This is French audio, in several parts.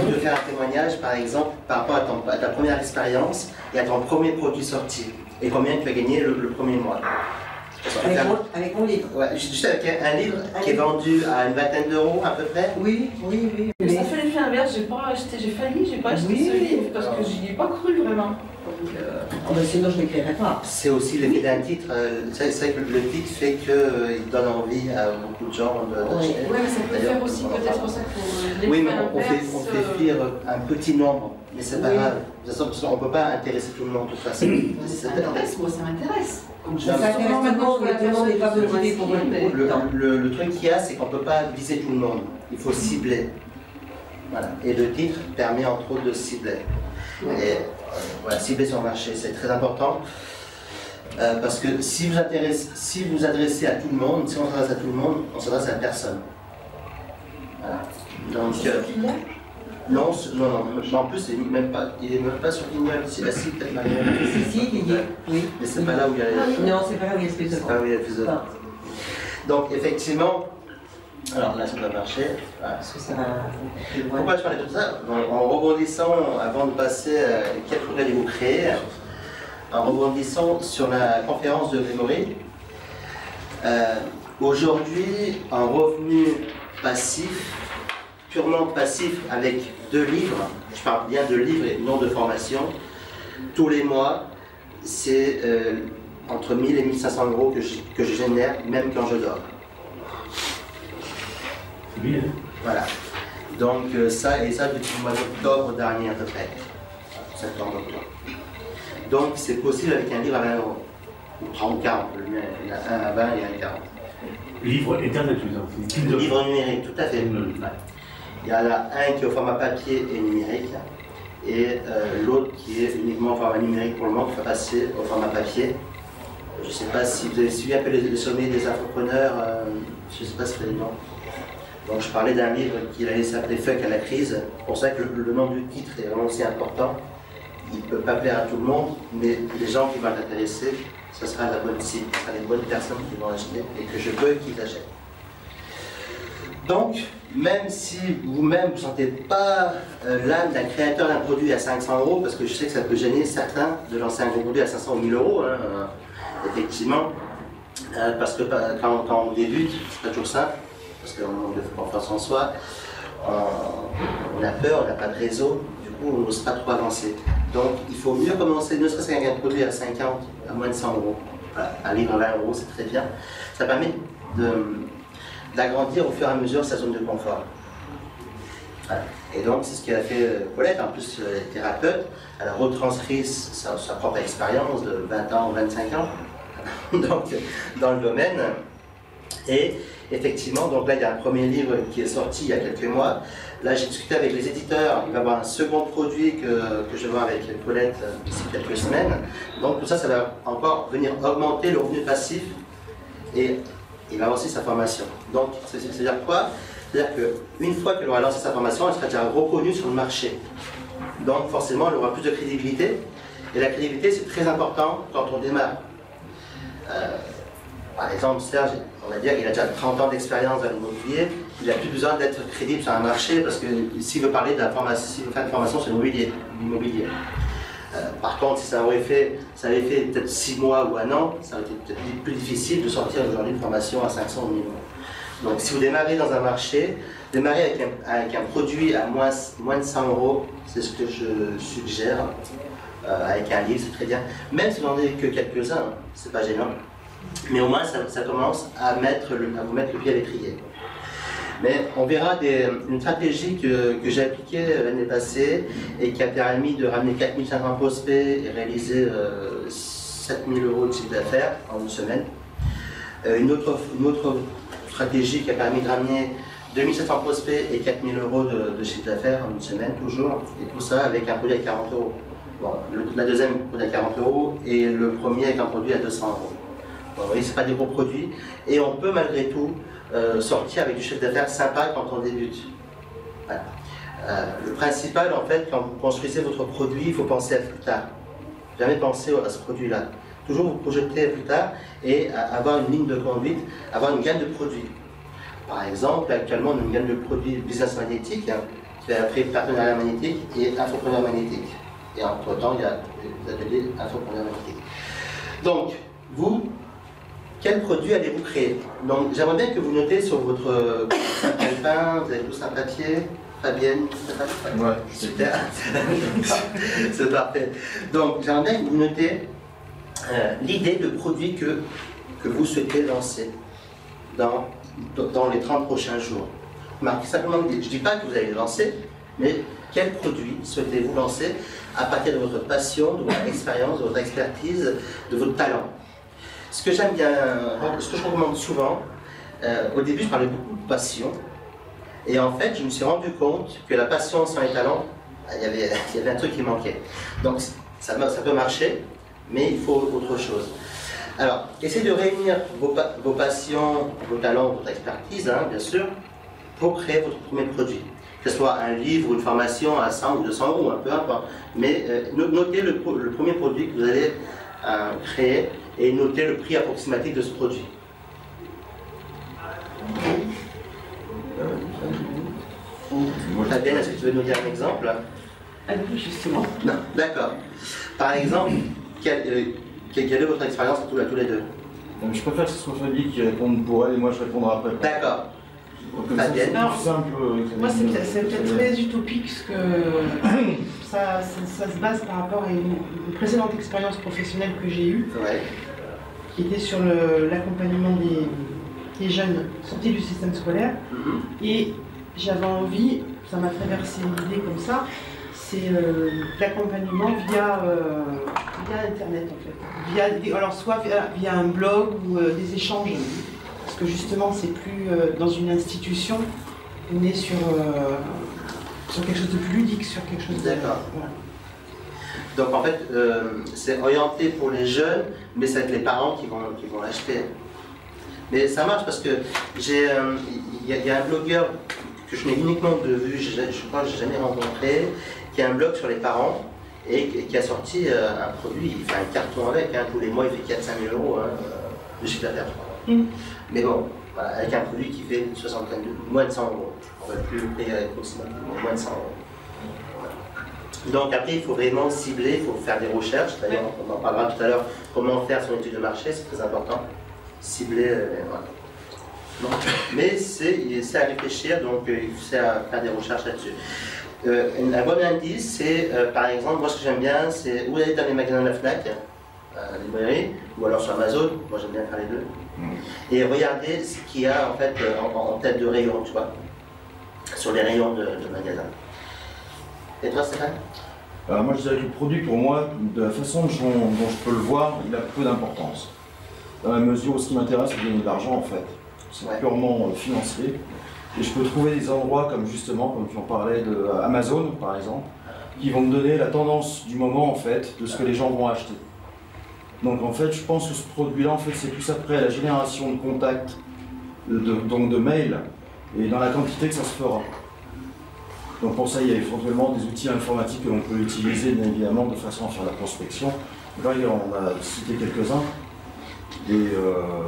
tu veux faire un témoignage, par exemple, par rapport à ta première expérience et à ton premier produit sorti, et combien tu as gagné le premier mois. Avec mon livre. Ouais, juste avec un livre qui est vendu à une vingtaine d'euros à peu près. Oui. Mais ça fait l'effet inverse, j'ai failli, j'ai pas acheté ce livre parce que j'y ai pas cru vraiment. Sinon je ne l'écrirais pas. C'est aussi l'effet d'un titre. C'est vrai que le titre fait qu'il donne envie à beaucoup de gens d'acheter. Oui, mais ça peut faire aussi peut-être ça pour l'effet oui, mais inverse. on fait fuir un petit nombre, mais c'est pas grave. De toute façon, on ne peut pas intéresser tout le monde de toute façon. Ça m'intéresse, moi ça m'intéresse. Ça intéresse tout le monde n'est pas motivé pour le truc qu'il y a, c'est qu'on ne peut pas viser tout le monde. Il faut cibler. Voilà. Et le titre permet entre autres de cibler. Et voilà, cibler son marché, c'est très important. Parce que si vous adressez à tout le monde, si on s'adresse à tout le monde, on s'adresse à personne. Voilà. Donc, non, en plus, il n'est même pas sur Google. C'est la site peut-être Marion. Si, il y est. Oui. Mais c'est pas là où il y a Non, c'est pas là où il y a le plus de c'est pas là où il y a le plus de Donc, effectivement, alors là, ça doit marcher. Voilà. Parce que ça va. Pourquoi je parlais de tout ça? En rebondissant, avant de passer à quel projet allez-vous créer, en rebondissant sur la conférence de Grégory, aujourd'hui, un revenu passif, purement passif avec 2 livres, je parle bien de livres et non de formation, tous les mois, c'est entre 1000 et 1500 euros que je génère, même quand je dors. C'est bien. Voilà. Donc ça depuis le mois d'octobre dernier à peu près. Septembre-octobre. Donc c'est possible avec un livre à 20 euros. Ou 30 40, il y en a un à 20 et un à 40. Livre internet, tu veux dire. Livre numérique, tout à fait. Ouais. Il y en a un qui est au format papier et numérique, et l'autre qui est uniquement au format numérique pour le moment, qui va passer au format papier. Je ne sais pas si vous avez suivi un peu le sommet des infopreneurs, je ne sais pas si vous avez le nom. Donc je parlais d'un livre qui allait s'appeler Fuck à la crise. C'est pour ça que le nom du titre est vraiment aussi important. Il ne peut pas plaire à tout le monde, mais les gens qui vont l'intéresser, ce sera la bonne cible, ce sera les bonnes personnes qui vont acheter et que je veux qu'ils achètent. Donc, même si vous-même vous ne sentez pas l'âme d'un créateur d'un produit à 500 euros, parce que je sais que ça peut gêner certains de lancer un gros produit à 500 ou 1000 euros, effectivement, parce que quand on débute, c'est pas toujours ça, parce qu'on manque de confiance en soi, on a peur, on n'a pas de réseau, du coup on n'ose pas trop avancer. Donc il faut mieux commencer, ne serait-ce qu'avec un produit à 50, à moins de 100 euros. Voilà, un livre à 20 euros, c'est très bien. Ça permet d'agrandir au fur et à mesure sa zone de confort. Voilà. Et donc c'est ce qu'elle a fait Colette, en plus elle est thérapeute, elle a retranscrit sa propre expérience de 20 ans, 25 ans, donc dans le domaine. Et effectivement, donc là il y a un premier livre qui est sorti il y a quelques mois. Là j'ai discuté avec les éditeurs, il va y avoir un second produit que je vais voir avec Colette d'ici quelques semaines. Donc tout ça, ça va encore venir augmenter le revenu passif et il va aussi sa formation. Donc c'est-à-dire quoi? C'est-à-dire qu'une fois qu'elle aura lancé sa formation, elle sera déjà reconnue sur le marché. Donc forcément elle aura plus de crédibilité. Et la crédibilité c'est très important quand on démarre. Par exemple, Serge, on va dire qu'il a déjà 30 ans d'expérience dans l'immobilier, il n'a plus besoin d'être crédible sur un marché parce que s'il veut parler de la formation, s'il veut faire une formation sur l'immobilier. Par contre, si ça avait fait peut-être 6 mois ou 1 an, ça aurait été peut-être plus difficile de sortir aujourd'hui une formation à 500 ou 1000 euros. Donc si vous démarrez dans un marché, démarrer avec un produit à moins de 100 euros, c'est ce que je suggère. Avec un livre, c'est très bien. Même si vous n'en avez que quelques-uns, c'est pas gênant. Mais au moins, ça commence à vous mettre le pied à l'étrier. Mais on verra une stratégie que j'ai appliquée l'année passée et qui a permis de ramener 4500 prospects et réaliser 7000 euros de chiffre d'affaires en une semaine. Une autre stratégie qui a permis de ramener 2700 prospects et 4000 euros de chiffre d'affaires en une semaine, toujours. Et tout ça avec un produit à 40 euros. Bon, la deuxième produit à 40 euros et le premier avec un produit à 200 euros. Bon, vous voyez, ce n'est pas des gros produits. Et on peut malgré tout sortir avec du chiffre d'affaires sympa quand on débute. Voilà. Le principal, en fait, quand vous construisez votre produit, il faut penser à plus tard. Jamais penser à ce produit-là. Toujours vous projeter à plus tard et avoir une ligne de conduite, avoir une gamme de produits. Par exemple, actuellement, on a une gamme de produits business magnétique, hein, fais après partenariat magnétique et infopreneur magnétique. Et entre-temps, il y a les ateliers infopreneur magnétique. Donc, vous, quel produit allez-vous créer? Donc, j'aimerais bien que vous notez sur votre calepin, vous avez tous un papier. Fabienne, c'est ça? Ouais. Super. C'est parfait. Donc, j'aimerais bien que vous notez l'idée de produit que vous souhaitez lancer dans les 30 prochains jours. Marquez simplement, je ne dis pas que vous allez le lancer, mais quel produit souhaitez-vous lancer à partir de votre passion, de votre expérience, de votre expertise, de votre talent. Ce que j'aime bien, ce que je recommande souvent, au début je parlais beaucoup de passion, et en fait je me suis rendu compte que la passion sans les talents, il y avait un truc qui manquait. Donc ça peut marcher, mais il faut autre chose. Alors, essayez de réunir vos passions, vos talents, votre expertise, hein, bien sûr, pour créer votre premier produit. Que ce soit un livre ou une formation à 100 ou 200 euros, peu importe. Mais notez le premier produit que vous allez créer et notez le prix approximatif de ce produit. Fabienne, est-ce que tu veux nous dire un exemple? Ah oui, justement. Non, d'accord. Par exemple, quelle est votre expérience à tous les deux? Donc, je préfère que ce soit Fabie qui réponde pour elle et moi je répondrai après. D'accord. Fabienne. C'est simple. Moi, c'est peut-être très utopique parce que ça se base par rapport à une précédente expérience professionnelle que j'ai eue, Ouais. qui était sur l'accompagnement des jeunes sortis du système scolaire. Et j'avais envie, ça m'a traversé l'idée comme ça, c'est l'accompagnement via Internet en fait. Alors soit via un blog ou des échanges. Parce que justement, c'est plus dans une institution, on est sur quelque chose de plus ludique, sur quelque chose de... D'accord. Voilà. Donc en fait, c'est orienté pour les jeunes, mais c'est avec les parents qui vont l'acheter. Mais ça marche parce que il y a un blogueur que je n'ai uniquement de vue, je crois que je n'ai jamais rencontré, qui a un blog sur les parents et qui a sorti un produit, il fait un carton avec, hein, tous les mois il fait 4-5 000 euros de chiffre d'affaires. Mais bon, voilà, avec un produit qui fait moins de 100 euros. On ne va plus payer approximativement moins de 100 euros. Voilà. Donc après, il faut vraiment cibler, il faut faire des recherches. D'ailleurs, on en parlera tout à l'heure, comment faire son étude de marché, c'est très important. Cibler, voilà. Donc, mais c'est à réfléchir, donc c'est à faire des recherches là-dessus. Un bon indice, c'est par exemple, moi ce que j'aime bien, c'est où aller dans les magasins de la Fnac, librairie, ou alors sur Amazon, moi j'aime bien faire les deux. Et regardez ce qu'il y a en fait en tête de rayon, tu vois, sur les rayons de magasin. Et toi, Stéphane? Alors moi je dirais que le produit pour moi, de la façon dont je peux le voir, il a peu d'importance. Dans la mesure où ce qui m'intéresse, c'est de gagner de l'argent en fait. C'est purement financier. Et je peux trouver des endroits comme justement, comme tu en parlais, de Amazon par exemple, qui vont me donner la tendance du moment en fait, de ce que les gens vont acheter. Donc en fait, je pense que ce produit-là, en fait, c'est plus après la génération de contacts, donc de mails, et dans la quantité que ça se fera. Donc pour ça, il y a éventuellement des outils informatiques que l'on peut utiliser, bien évidemment, de façon à faire la prospection. Là, on a cité quelques-uns, et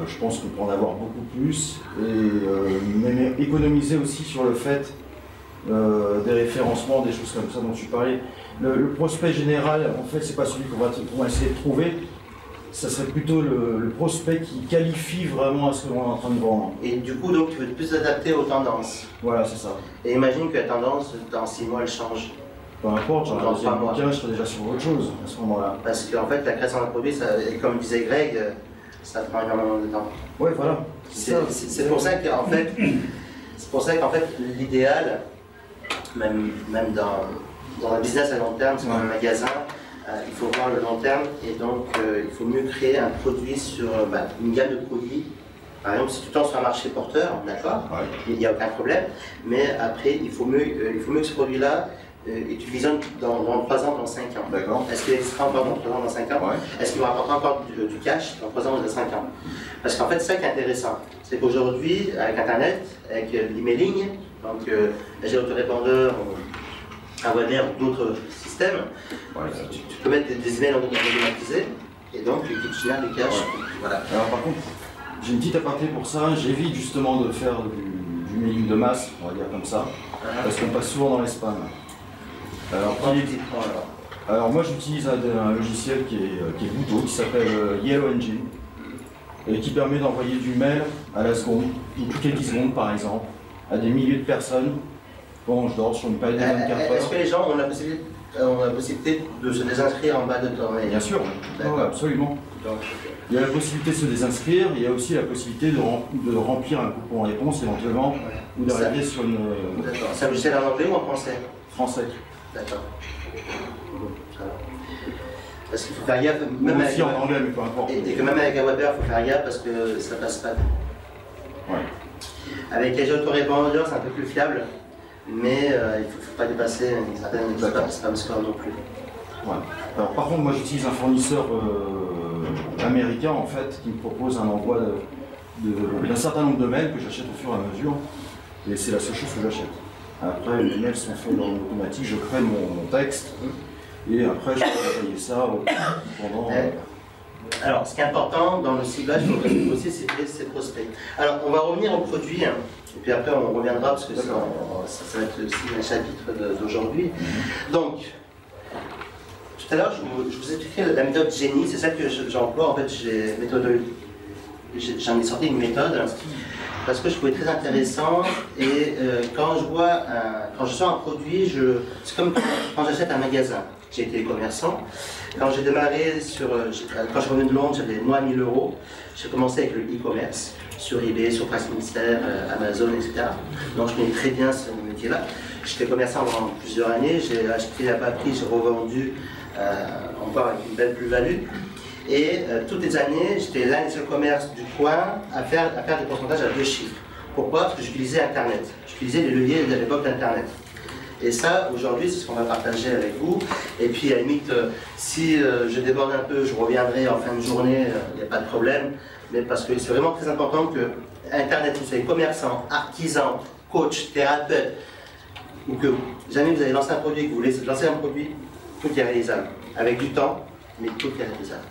je pense qu'on peut en avoir beaucoup plus, et même économiser aussi sur le fait des référencements, des choses comme ça dont tu parlais. Le prospect général, en fait, c'est pas celui qu'on va essayer de trouver. Ça serait plutôt le prospect qui qualifie vraiment à ce que l'on est en train de vendre. Et du coup, donc, tu veux plus adapter aux tendances. Voilà, c'est ça. Et imagine que la tendance, dans 6 mois, elle change. Peu importe, j'en ai Dans un deuxième 3 mois. bouquin, je serai déjà sur autre chose à ce moment-là. Parce qu'en fait, la création d'un produit, ça, et comme disait Greg, ça prend énormément de temps. Ouais, voilà. C'est pour ça qu'en fait, l'idéal, même dans un business à long terme, c'est un magasin, il faut voir le long terme et donc il faut mieux créer un produit sur une gamme de produits. Par exemple, si tu tombes sur un marché porteur, d'accord, il n'y a aucun problème, mais après, il faut mieux que ce produit-là, et tu visionnes dans 3 ans, dans 5 ans. D'accord. Est-ce qu'il sera encore dans 3 ans, dans 5 ans? Est-ce qu'il va rapporter encore du cash dans 3 ans ou dans 5 ans? Parce qu'en fait, c'est ça qui est intéressant. C'est qu'aujourd'hui, avec Internet, avec l'emailing, donc les autorépondeurs, Awamer ou d'autres systèmes, tu peux mettre des emails automatisés et donc tu génères du cash. Voilà. Alors par contre, j'ai une petite aparté pour ça, j'évite justement de faire du du mailing de masse, on va dire comme ça, parce qu'on passe souvent dans les spams. Alors moi j'utilise un logiciel qui est Bouteau, qui s'appelle Yellow Engine, et qui permet d'envoyer du mail à la seconde, ou toutes les 10 secondes par exemple, à des milliers de personnes pendant que je dors sur une période de 24 heures. Est-ce que les gens ont la possibilité de se désinscrire en bas de temps? Bien sûr, ouais, absolument. Il y a la possibilité de se désinscrire, il y a aussi la possibilité de remplir un coupon réponse éventuellement, ou d'arriver sur une... D'accord. C'est un logiciel en anglais ou en français? Français. D'accord. Parce qu'il faut faire gaffe, même aussi avec, en anglais, mais peu importe. Et que même avec un Weber, il faut faire gaffe parce que ça passe pas. Ouais. Avec les autorépondeurs, c'est un peu plus fiable, mais il ne faut pas dépasser une certaine spam score non plus. Ouais. Alors, par contre, moi j'utilise un fournisseur américain en fait qui me propose un envoi d'un certain nombre de mails que j'achète au fur et à mesure, et c'est la seule chose que j'achète. Après, les mails sont faits dans l'automatique, je crée mon texte, et après je peux envoyer ça pendant... Alors, ce qui est important dans le ciblage, il faut aussi cibler ses prospects. Alors, on va revenir au produit, hein, et puis après on reviendra, parce que ça va être aussi un chapitre d'aujourd'hui. Donc, tout à l'heure, je vous expliquais la méthode Génie, c'est ça que j'emploie. En fait, j'en ai sorti une méthode parce que je trouvais très intéressant. Et quand je sors un produit, c'est comme quand j'achète un magasin. J'ai été commerçant. Quand j'ai démarré quand je revenais de Londres, j'avais moins 1000 €. J'ai commencé avec le e-commerce sur eBay, sur Price Minister, Amazon, etc. Donc je connais très bien ce métier-là. J'étais commerçant pendant plusieurs années. J'ai acheté à bas prix, j'ai revendu encore avec une belle plus-value. Et toutes les années, j'étais l'un des seuls commerces du coin à faire des pourcentages à 2 chiffres. Pourquoi? Parce que j'utilisais Internet. J'utilisais les leviers de l'époque d'Internet. Et ça, aujourd'hui, c'est ce qu'on va partager avec vous. Et puis, à la limite, si je déborde un peu, je reviendrai en fin de journée, il n'y a pas de problème. Mais parce que c'est vraiment très important que Internet, vous soyez commerçant, artisan, coach, thérapeute, ou que jamais vous avez lancé un produit, que vous voulez lancer un produit, tout est réalisable. Avec du temps, mais tout est réalisable.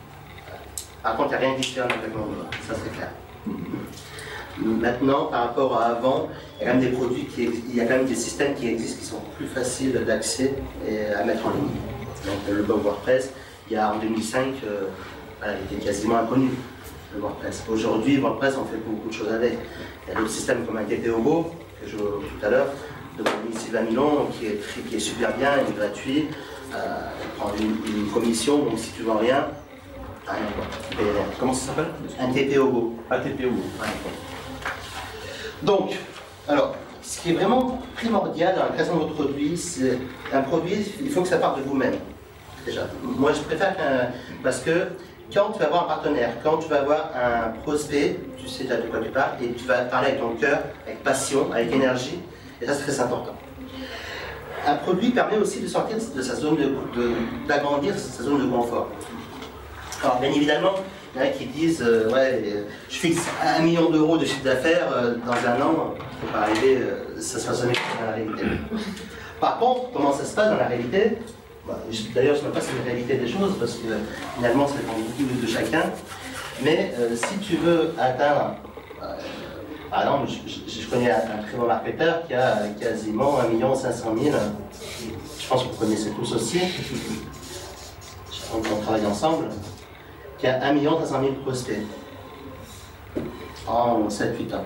Par contre, il n'y a rien qui se fait en un claquement de doigts, ça c'est clair. Maintenant, par rapport à avant, il y a quand même des produits il y a quand même des systèmes qui existent qui sont plus faciles d'accès et à mettre en ligne. Donc le blog WordPress, en 2005, il était quasiment inconnu, le WordPress. Aujourd'hui, WordPress, on fait beaucoup de choses avec. Il y a d'autres systèmes comme un TPOGO, que je vois tout à l'heure, de Sylvain Milon, qui est super bien, il est gratuit. Prendre une commission, donc si tu vends rien, rien quoi. Comment ça s'appelle? Un TPOGO. Un TPOGO. Donc, alors, ce qui est vraiment primordial dans la création de votre produit, c'est un produit, il faut que ça parte de vous-même. Déjà, moi je préfère parce que quand tu vas avoir un partenaire, quand tu vas avoir un prospect, tu sais déjà de quoi tu parles, et tu vas parler avec ton cœur, avec passion, avec énergie, et ça c'est très important. Un produit permet aussi de sortir de sa zone d'agrandir sa zone de confort. Alors bien évidemment, il y en a qui disent ouais, je fixe 1 million d'euros de chiffre d'affaires dans un an, il ne faut pas arriver, ça ne sera jamais dans la réalité. Par contre, comment ça se passe dans la réalité? D'ailleurs, je ne sais pas si c'est la réalité des choses, parce que finalement, ça dépend beaucoup de chacun. Mais si tu veux atteindre, par exemple, je connais un très bon marketeur qui a quasiment 1 500 000. Je pense que vous connaissez tous aussi. On travaille ensemble. Qui a 1 500 000 prospects en 7-8 ans.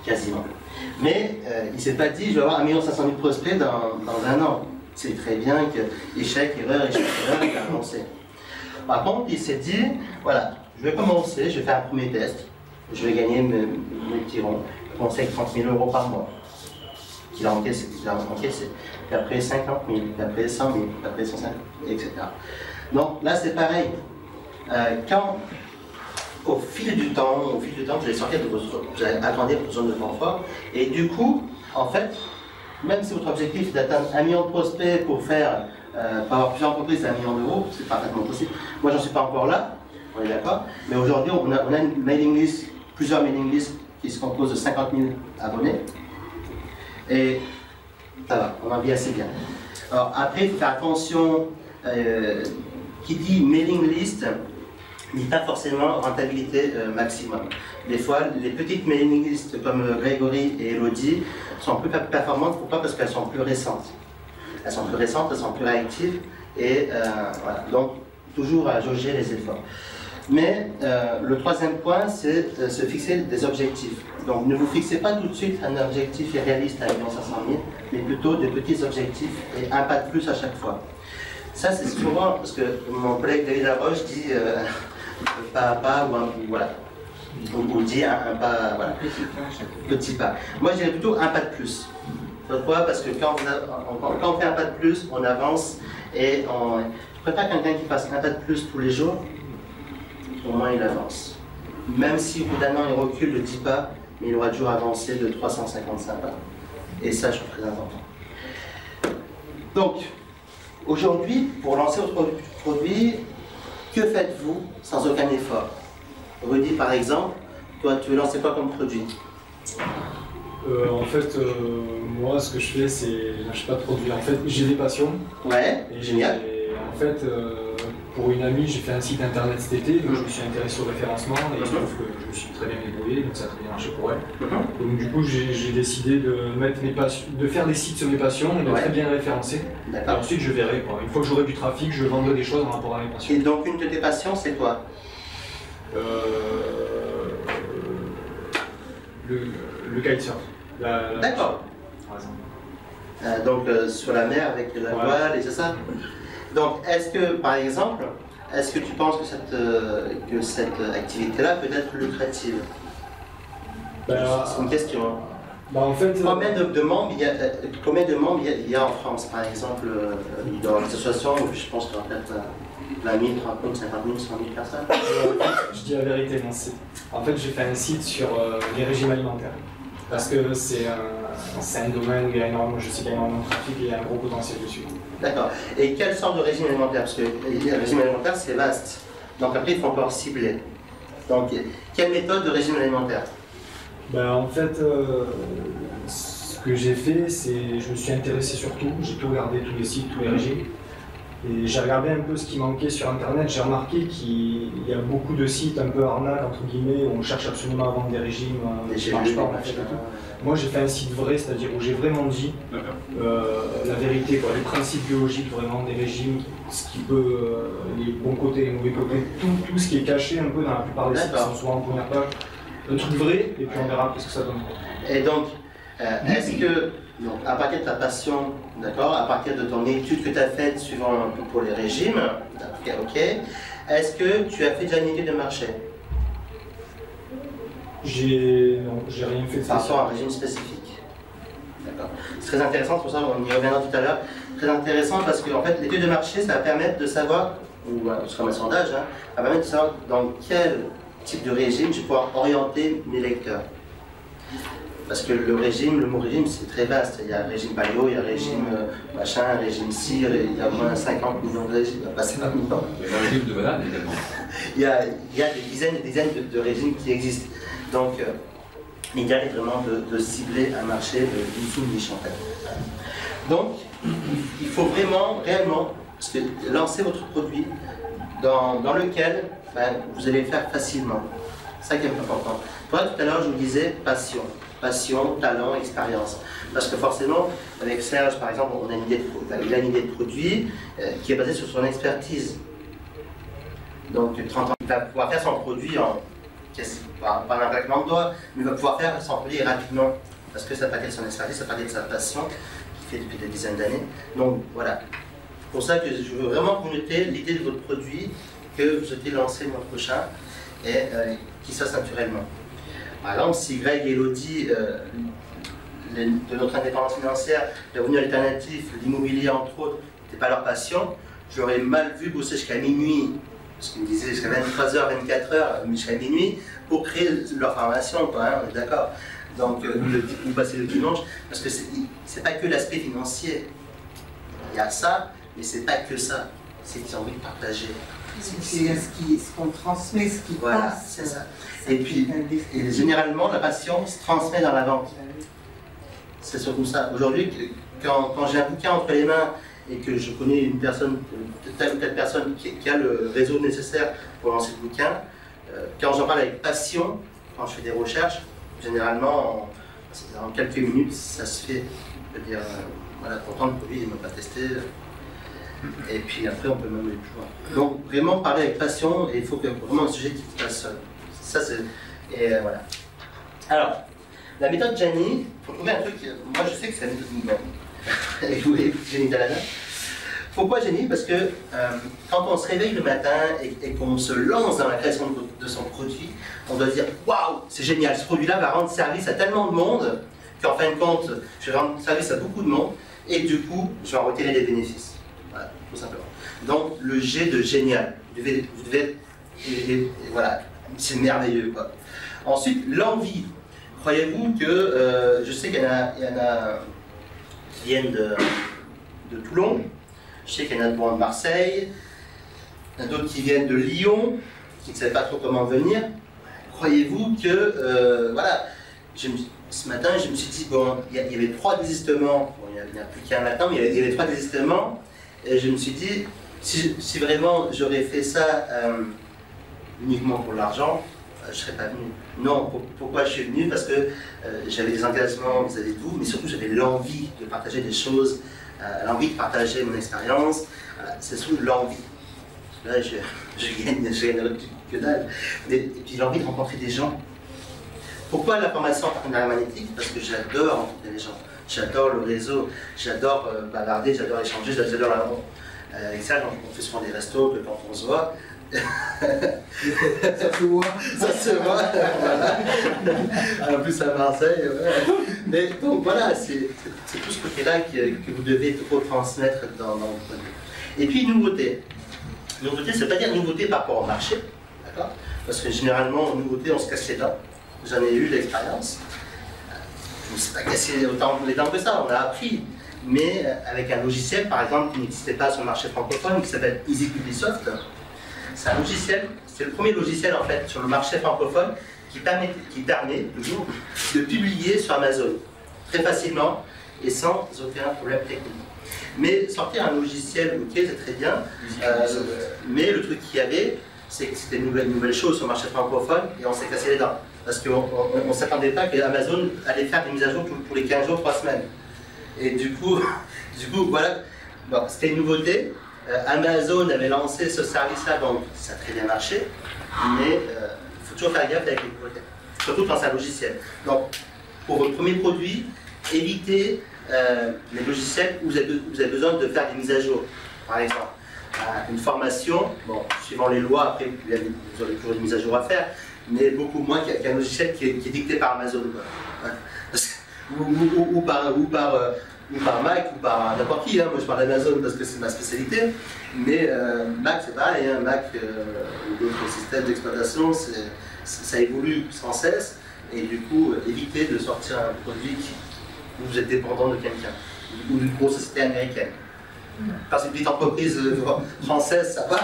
Quasiment. Mais il ne s'est pas dit je vais avoir 1 500 000 prospects dans un an. C'est très bien que échec, erreur, il a avancé. Par contre, il s'est dit voilà, je vais commencer, je vais faire un premier test. Je vais gagner mes petits ronds. Je vais commencer avec 30 000 € par mois. Qu'il a encaissé. Puis après 50 000, puis après 100 000, puis après 150 000, etc. Donc là, c'est pareil. Quand, au fil du temps, vous allez sortir vous allez agrandir votre zone de confort. Et du coup, en fait, même si votre objectif est d'atteindre 1 million de prospects pour avoir plusieurs entreprises à 1 million d'euros, c'est parfaitement possible. Moi, j'en suis pas encore là. On est d'accord. Mais aujourd'hui, on a une mailing list, plusieurs mailing lists qui se composent de 50 000 abonnés. Et ça va, on en vit assez bien. Alors après, il faut faire attention, qui dit mailing list, ni pas forcément rentabilité maximum. Des fois, les petites mailing lists comme Grégory et Elodie sont plus performantes. Pourquoi? Parce qu'elles sont plus récentes. Elles sont plus récentes, elles sont plus réactives, et voilà. Donc, toujours à jauger les efforts. Mais le troisième point, c'est se fixer des objectifs. Donc, ne vous fixez pas tout de suite un objectif irréaliste à 1 500 000, mais plutôt de petits objectifs et un pas de plus à chaque fois. Ça, c'est souvent, parce que mon collègue David Laroche dit pas à pas, ou voilà. On dit un pas, voilà, petit pas. Moi, je dirais plutôt un pas de plus. Pourquoi? Parce que quand on fait un pas de plus, on avance, et je préfère quelqu'un qui fasse un pas de plus tous les jours, au moins il avance. Même si au bout d'un an il recule de 10 pas, mais il aura toujours avancé de 355 pas. Et ça, je trouve très important. Donc, aujourd'hui, pour lancer votre produit, que faites-vous sans aucun effort? Rudy, par exemple, toi, tu veux lancer quoi comme produit? En fait, moi, ce que je fais, c'est je n'achète pas de produits. En fait, j'ai des passions. Ouais, Et génial. en fait, pour une amie, j'ai fait un site internet cet été, donc je me suis intéressé au référencement et je trouve que je me suis très bien débrouillé, donc ça a très bien marché pour elle. Donc du coup, j'ai décidé de faire des sites sur mes passions et de très bien référencer. Et ensuite, je verrai. Une fois que j'aurai du trafic, je vendrai des choses en rapport à mes passions. Et donc, une de tes passions, c'est quoi? Le kitesurf. D'accord. Donc sur la mer avec la voile et c'est ça. Donc est-ce que, par exemple, est-ce que tu penses que cette activité-là peut être lucrative? C'est une question. En fait, combien de membres il y a en France, par exemple, dans l'association? Je pense qu'il y aura peut-être 20 000, 30 000, 50 000, 100 000 personnes. Je dis la vérité, non, en fait, j'ai fait un site sur les régimes alimentaires. Parce que c'est un domaine où il y a énormément, je sais qu'il y a énormément de trafic et il y a un gros potentiel dessus. D'accord. Et quelle sorte de régime alimentaire? Parce que le régime alimentaire, c'est vaste. Donc après, il faut encore cibler. Donc, quelle méthode de régime alimentaire? En fait, ce que j'ai fait, c'est je me suis intéressé sur tout. J'ai tout regardé, tous les sites, tous les régimes. Et j'ai regardé un peu ce qui manquait sur internet. J'ai remarqué qu'il y a beaucoup de sites un peu arnaques, entre guillemets, où on cherche absolument à vendre des régimes qui ne marchent pas en fait et tout. Moi j'ai fait un site vrai, c'est-à-dire où j'ai vraiment dit la vérité, les principes biologiques vraiment des régimes, ce qui peut, les bons côtés, les mauvais côtés, tout ce qui est caché un peu dans la plupart des sites qui sont souvent en première page. Un truc vrai, et puis on verra ce que ça donne. Et donc, est-ce que, donc, à partir de ta passion, d'accord, à partir de ton étude que tu as faite suivant pour les régimes, ok, est-ce que tu as fait déjà une étude de marché? Non, j'ai rien fait de par rapport à un régime spécifique. D'accord. C'est très intéressant, c'est pour ça qu'on y reviendra tout à l'heure. Très intéressant parce que en fait, l'étude de marché, ça va permettre de savoir, ou c'est comme un sondage, ça va permettre de savoir dans quel type de régime je vais pouvoir orienter mes lecteurs. Parce que le mot régime, c'est très vaste. Il y a un régime paléo, il y a un régime machin, un régime cire, il y a au moins 50 millions de régimes, pas 50 millions. Il y a un régime de banane également. Il y a des dizaines et des dizaines de régimes qui existent. Donc, l'idéal est vraiment de cibler un marché d'une sous-niche en fait. Donc, il faut vraiment, réellement, lancer votre produit dans lequel vous allez le faire facilement. C'est ça qui est important. Tout à l'heure, je vous disais passion, talent, expérience. Parce que forcément, avec Serge, par exemple, il a une idée de produit qui est basée sur son expertise. Donc, 30 ans, il va pouvoir faire son produit pas un claquement de doigts, mais il va pouvoir faire son produit rapidement. Parce que ça partait de son expertise, ça partait de sa passion, qu'il fait depuis des dizaines d'années. Donc, voilà. C'est pour ça que je veux vraiment que vous notez l'idée de votre produit que vous souhaitez lancer le mois prochain et qui se fasse naturellement. Par exemple, si Greg et Elodie, de notre indépendance financière, le revenu alternatif, l'immobilier entre autres, n'était pas leur passion, j'aurais mal vu bosser jusqu'à minuit, parce qu'ils me disaient jusqu'à 23h, 24h, jusqu'à minuit, pour créer leur formation, quoi, on est d'accord. Donc, vous passez le dimanche, parce que c'est pas que l'aspect financier. Il y a ça, mais c'est pas que ça. C'est qu'ils ont envie de partager. C'est ce qu'on transmet, ce qui passe. C'est ça. Et puis, généralement, la passion se transmet dans la vente. C'est surtout ça. Aujourd'hui, quand j'ai un bouquin entre les mains et que je connais une personne, telle ou telle personne qui a le réseau nécessaire pour lancer le bouquin, quand j'en parle avec passion, quand je fais des recherches, généralement en quelques minutes ça se fait. Je veux dire, voilà, pourtant le produit il ne m'a pas testé. Et puis après on peut même aller plus loin. Donc vraiment parler avec passion, et il faut que vraiment un sujet qui te passe seul. Ça c'est. Et voilà. Alors, la méthode Gianni, il faut trouver un truc. Moi je sais que c'est la méthode Gianni. Et vous voyez, Gianni Dalana. Pourquoi Gianni? Parce que quand on se réveille le matin et qu'on se lance dans la création de son produit, on doit dire waouh, c'est génial, ce produit-là va rendre service à tellement de monde qu'en fin de compte, je vais rendre service à beaucoup de monde et du coup, je vais en retirer des bénéfices. Voilà, tout simplement. Donc, le G de génial, vous devez voilà, c'est merveilleux, quoi. Ensuite, l'envie. Croyez-vous que, je sais qu'il y en a qui viennent de Toulon, je sais qu'il y en a de Marseille, il y en a d'autres qui viennent de Lyon, qui ne savaient pas trop comment venir. Croyez-vous que, voilà, ce matin, je me suis dit, bon, il y avait 3 désistements, bon, il n'y en a plus qu'un matin, mais il y avait 3 désistements, et je me suis dit, si vraiment j'aurais fait ça uniquement pour l'argent, je ne serais pas venu. Non, pourquoi je suis venu? Parce que j'avais des engagements vis-à-vis de vous, mais surtout j'avais l'envie de partager des choses, l'envie de partager mon expérience, c'est surtout l'envie. Là, je gagne que dalle. Et puis l'envie de rencontrer des gens. Pourquoi la formation en partenariat magnétique? Parce que j'adore rencontrer les gens. J'adore le réseau, j'adore bavarder, j'adore échanger, j'adore l'amour. Avec ça, on fait souvent des restos que quand on se voit. Ça se voit. Ça se voit, voilà. En plus à Marseille. Ouais. Mais donc voilà, c'est tout ce côté-là que vous devez retransmettre dans le produit. Et puis nouveauté. Nouveauté, ça ne veut pas dire nouveauté par rapport au marché, d'accord? Parce que généralement, en nouveauté, on se casse les dents. J'en ai eu l'expérience. Je ne me suis pas cassé autant les dents que ça, on a appris. Mais avec un logiciel, par exemple, qui n'existait pas sur le marché francophone, qui s'appelle EasyPubliSoft, c'est un logiciel, c'est le premier logiciel en fait sur le marché francophone qui permet toujours de publier sur Amazon très facilement et sans aucun problème technique. Mais sortir un logiciel, ok, c'est très bien, mais le truc qu'il y avait, c'est que c'était une nouvelle chose sur le marché francophone et on s'est cassé les dents. Parce qu'on ne s'attendait pas que Amazon allait faire des mises à jour tous les 15 jours, 3 semaines. Et du coup voilà, bon, c'était une nouveauté. Amazon avait lancé ce service-là, donc ça a très bien marché, mais il faut toujours faire gaffe avec les nouveautés, surtout quand c'est un logiciel. Donc, pour votre premier produit, évitez les logiciels où vous avez besoin de faire des mises à jour. Par exemple, une formation, bon, suivant les lois, après vous aurez toujours des mises à jour à faire, mais beaucoup moins qu'un logiciel qui est dicté par Amazon. Ou par Mac, ou par n'importe qui, hein. Moi je parle d'Amazon parce que c'est ma spécialité, mais Mac c'est pareil, hein. Mac ou d'autres systèmes d'exploitation, ça évolue sans cesse, et du coup évitez de sortir un produit où vous êtes dépendant de quelqu'un, ou d'une grosse société américaine. Quand c'est une petite entreprise française, ça va,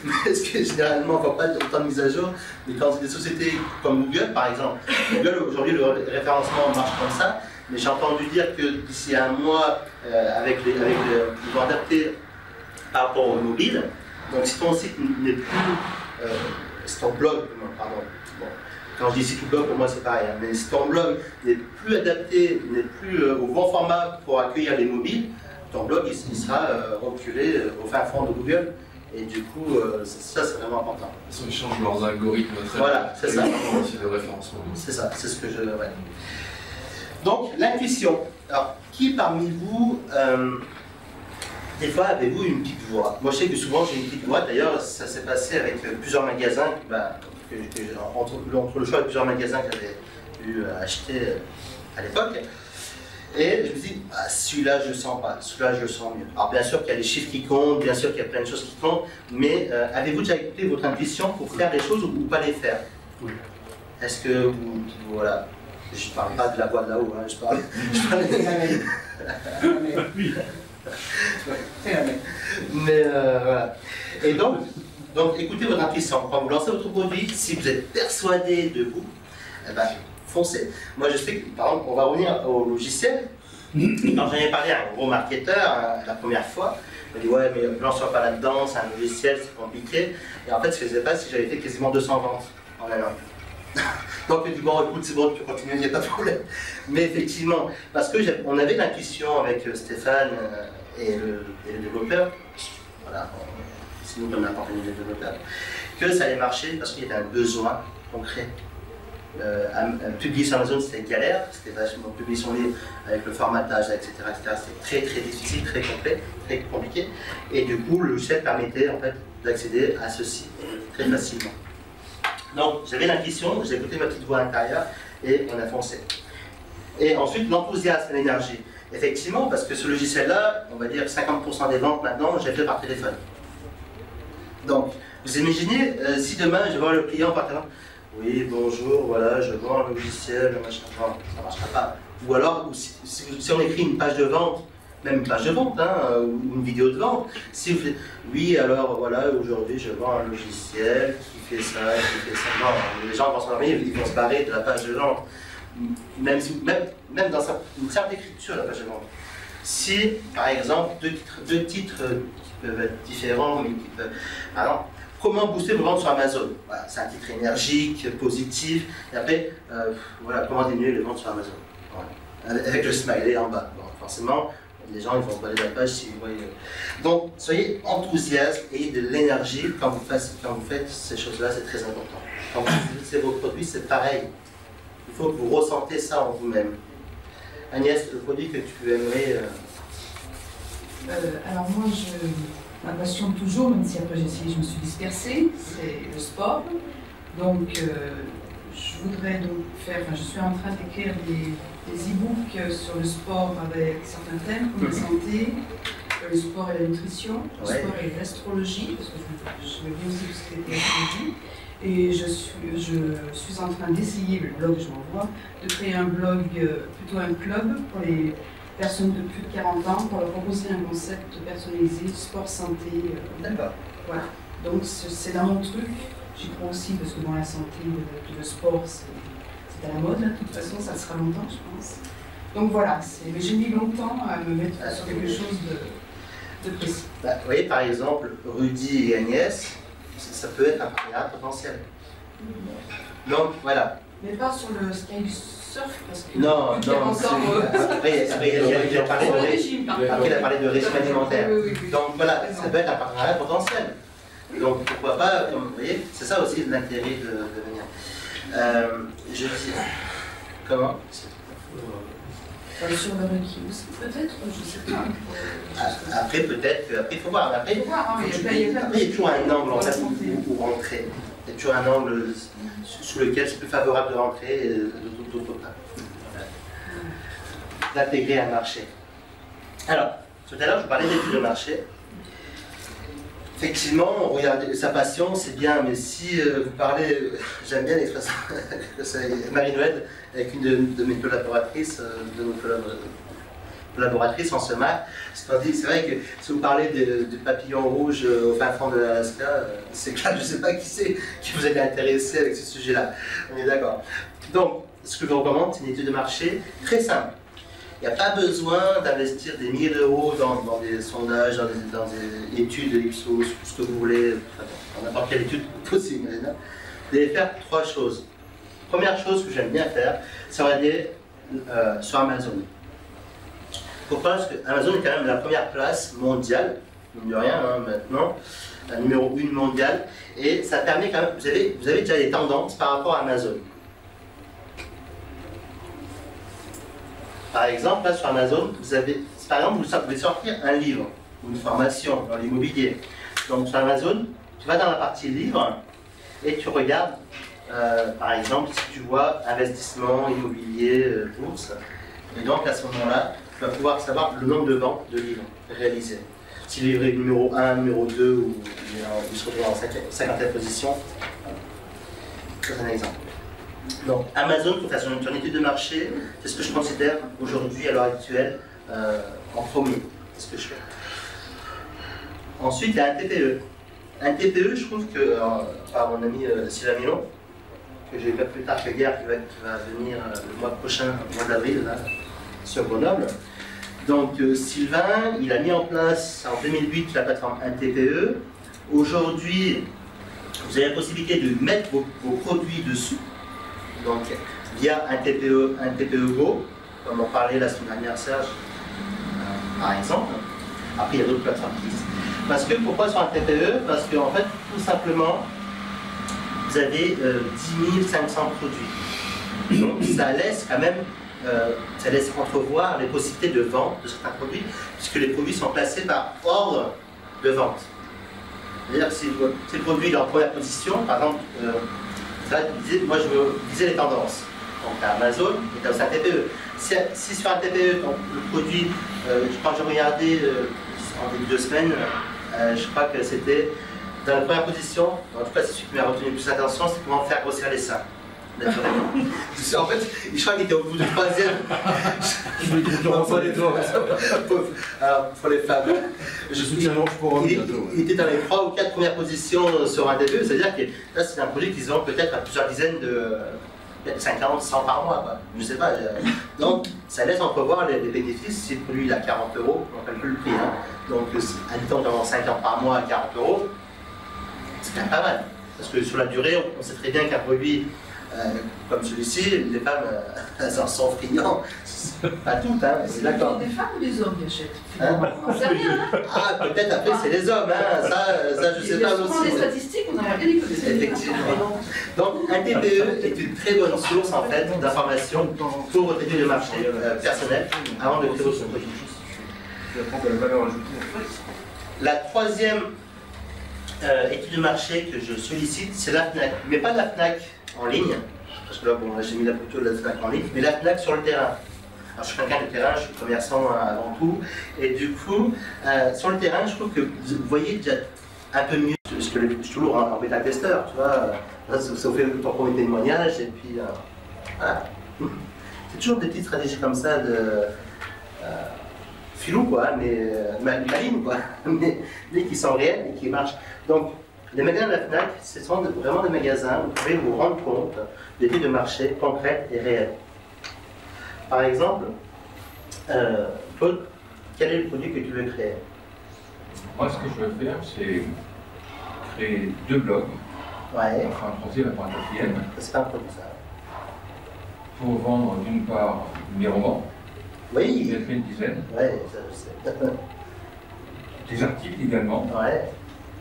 mais parce que généralement, il ne faut pas autant de mises à jour. Mais quand c'est des sociétés comme Google, par exemple, Google, aujourd'hui, le référencement marche comme ça, mais j'ai entendu dire que d'ici un mois, ils vont adapter par rapport au mobile. Donc, si ton site n'est plus, si ton blog, pardon, bon, quand je dis site ou blog, pour moi c'est pareil, hein, mais si ton blog n'est plus adapté, n'est plus au bon format pour accueillir les mobiles, ton blog il sera reculé au fin fond de Google, et du coup ça c'est vraiment important. Ils changent leurs algorithmes très voilà, c'est ça. de référencement. C'est ça, c'est ce que je... Ouais. Donc l'intuition. Alors qui parmi vous, des fois avez-vous une petite voix? Moi je sais que souvent j'ai une petite voix, d'ailleurs ça s'est passé avec plusieurs magasins, entre le choix de plusieurs magasins que j'avais pu acheter à l'époque. Et je me dis, ah, celui-là je le sens pas, celui-là je le sens mieux. Alors bien sûr qu'il y a les chiffres qui comptent, bien sûr qu'il y a plein de choses qui comptent, mais avez-vous déjà écouté votre intuition pour faire des choses ou pas les faire? Oui. Est-ce que vous, voilà, je ne parle pas de la voix de là-haut, hein, je parle Oui. Mais voilà. Et donc écoutez votre intuition. Quand vous lancez votre produit, si vous êtes persuadé de vous, eh ben, foncez. Moi je sais que, par exemple, on va revenir au logiciel. Quand j'en ai parlé à un gros marketeur la première fois, il m'a dit ouais mais ne lance pas là-dedans, c'est un logiciel, c'est compliqué. Et en fait ce que je faisais pas, c'est que j'avais fait quasiment 200 ventes en un an. Donc il dit bon écoute c'est bon tu peux continuer, il n'y a pas de problème. Mais effectivement, parce que on avait l'intuition avec Stéphane et le développeur, voilà, c'est nous qui on a accompagné les développeurs, que ça allait marcher parce qu'il y avait un besoin concret. Publier sur Amazon c'était galère, c'était vachement publier son livre avec le formatage, etc. C'était très difficile, très complet, très compliqué. Et du coup, le logiciel permettait en fait d'accéder à ceci très facilement. Donc j'avais l'intuition, j'ai écouté ma petite voix intérieure et on a foncé. Et ensuite l'enthousiasme et l'énergie. Effectivement, parce que ce logiciel-là, on va dire 50% des ventes maintenant, j'ai fait par téléphone. Donc, vous imaginez si demain je vois le client par téléphone. Oui, bonjour, voilà, je vends un logiciel, machin, non, ça ne marchera pas. Ou alors, si on écrit une page de vente, même une page de vente, hein, ou une vidéo de vente, si vous faites, oui, alors voilà, aujourd'hui je vends un logiciel qui fait ça, non, les gens vont s'endormir, ils vont se barrer de la page de vente. Même dans une simple écriture, la page de vente. Si, par exemple, deux titres qui peuvent être différents, mais qui peuvent. Par exemple, comment booster vos ventes sur Amazon? Voilà, c'est un titre énergique, positif. Et après, voilà, comment diminuer les ventes sur Amazon? Voilà. Avec le smiley en bas. Bon, forcément, les gens ils vont regarder la page si vous voyez. Donc, soyez enthousiastes et de l'énergie quand vous faites ces choses-là, c'est très important. Quand vous utilisez vos produits, c'est pareil. Il faut que vous ressentez ça en vous-même. Agnès, le produit que tu aimerais... Alors moi, ma passion toujours, même si après je me suis dispersée, c'est le sport. Donc je voudrais donc faire, je suis en train d'écrire des e-books sur le sport avec certains thèmes comme la santé, le sport et la nutrition, le sport et l'astrologie, parce que je veux bien aussi tout ce qui est astrologie. Et je suis en train d'essayer, le blog je m'envoie, de créer un blog, plutôt un club pour les personnes de plus de 40 ans, pour leur proposer un concept personnalisé, sport, santé. D'accord. Voilà. Donc c'est dans mon truc. J'y crois aussi parce que dans la santé, le sport, c'est à la mode. Là, de toute façon, ça sera longtemps, je pense. Donc voilà, mais j'ai mis longtemps à me mettre sur quelque chose de précis. Bah, vous voyez, par exemple, Rudy et Agnès, ça peut être un partenariat potentiel. Donc voilà. Mais pas sur le sky surf parce que. Non, après, il a parlé de régime alimentaire. Oui. Donc voilà, ça peut être un partenariat potentiel. Donc pourquoi pas, comme vous voyez, c'est ça aussi l'intérêt de venir. Je dis. Comment? Sur le requis aussi, peut-être, je ne sais pas. Après, peut-être, il faut voir. Après, il y a toujours un angle en fait où rentrer. Il y a toujours un angle sous lequel c'est plus favorable de rentrer et d'autre part. D'intégrer un marché. Alors, tout à l'heure, je vous parlais d'études de marché. Effectivement, regardez, sa passion, c'est bien, mais si vous parlez, j'aime bien l'expression, Marie-Noël, avec une de mes collaboratrices, en SEMAC, c'est vrai que si vous parlez du papillon rouge au fin fond de l'Alaska, c'est clair, je ne sais pas qui c'est qui vous est intéressé avec ce sujet-là. On est d'accord. Donc, ce que je vous recommande, c'est une étude de marché très simple. Il n'y a pas besoin d'investir des milliers d'euros dans des sondages, dans des études de l'Ipsos, ce que vous voulez, dans n'importe quelle étude possible. Vous allez faire 3 choses. Première chose que j'aime bien faire, c'est regarder sur Amazon. Pourquoi? Parce que Amazon est quand même la première place mondiale, mine de rien, hein, maintenant, la numéro 1 mondiale, et ça permet quand même, vous avez déjà des tendances par rapport à Amazon. Par exemple, là sur Amazon, par exemple, vous pouvez sortir un livre ou une formation dans l'immobilier. Donc sur Amazon, tu vas dans la partie livre et tu regardes, par exemple, si tu vois investissement, immobilier, bourse, et donc à ce moment-là, tu vas pouvoir savoir le nombre de ventes de livres réalisés. Si le livre est numéro 1, numéro 2, ou il se retrouve en 50e position, c'est un exemple. Donc Amazon, pour faire son étude de marché, c'est ce que je considère aujourd'hui, à l'heure actuelle, en premier. C'est ce que je fais. Ensuite, il y a un TPE. Un TPE, je trouve que, par mon ami Sylvain Milon, que j'ai pas plus tard que hier, qui va venir le mois prochain, au mois d'avril, sur Grenoble, Donc Sylvain, il a mis en place en 2008 la plateforme NTPE. Aujourd'hui, vous avez la possibilité de mettre vos produits dessus, donc via un TPE Go, comme on parlait la semaine dernière, Serge, par exemple. Après, il y a d'autres plateformes qui existent. Parce que, pourquoi sur un TPE? Parce qu'en fait, tout simplement, vous avez 10 500 produits. Donc ça laisse quand même, ça laisse entrevoir les possibilités de vente de certains produits, puisque les produits sont placés par ordre de vente. C'est-à-dire que si le produit est en première position, par exemple, moi je veux viser les tendances. Donc tu as Amazon et tu as aussi un TPE. Si sur un TPE, le produit, je crois que j'ai regardé en début de semaine, je crois que c'était dans la première position, en tout cas c'est celui qui m'a retenu le plus attention, c'est comment faire grossir les seins. Naturellement. En fait, je crois qu'il était au bout du troisième. Pour les hommes. Pour les femmes. Je soutiens l'ange pour eux. Il était dans les 3 ou 4 premières positions sur un TPE, c'est-à-dire que là c'est un projet qu'ils ont peut-être à plusieurs dizaines de 50, 100 par mois, quoi. Je ne sais pas. Donc ça laisse entrevoir les bénéfices. Si le produit il a 40 €, on calcule le prix. Hein. Donc admettons d'avoir 50 par mois à 40 €, c'est quand même pas mal. Parce que sur la durée, on sait très bien qu'un produit comme celui-ci, les femmes elles en sont friands. Pas toutes, hein, c'est d'accord. Des femmes ou des hommes qui achètent? Hein? On n'en sait rien. Hein. Ah, peut-être après c'est les hommes, hein. Ça je sais pas aussi. Souvent les statistiques, on aimerait bien les connaître. Effectivement. Donc un TPE est une très bonne source en fait d'informations pour votre étude de marché personnelle avant de créer votre produit. La troisième étude de marché que je sollicite, c'est la FNAC, mais pas la FNAC en ligne, parce que là, bon, j'ai mis la photo de la FNAC en ligne, mais la FNAC sur le terrain. Alors, je suis quelqu'un de terrain, je suis commerçant avant tout, et du coup, sur le terrain, je trouve que vous voyez déjà un peu mieux, parce que je suis toujours en bêta-testeur, tu vois, ça vous fait ton premier témoignage, et puis, voilà. C'est toujours des petites stratégies comme ça de filou, quoi, mais malines, quoi, mais qui sont réelles et qui marchent. Donc, les magasins de la FNAC, ce sont vraiment des magasins où vous pouvez vous rendre compte d'études de marché concrètes et réelles. Par exemple, Claude, quel est le produit que tu veux créer? Moi, ce que je veux faire, c'est créer 2 blogs, Ouais. enfin un troisième et un quatrième, C'est pas un produit, ça. pour vendre d'une part mes romans, Oui. j'ai fait une dizaine, Ouais, ça je sais. des articles également, Ouais.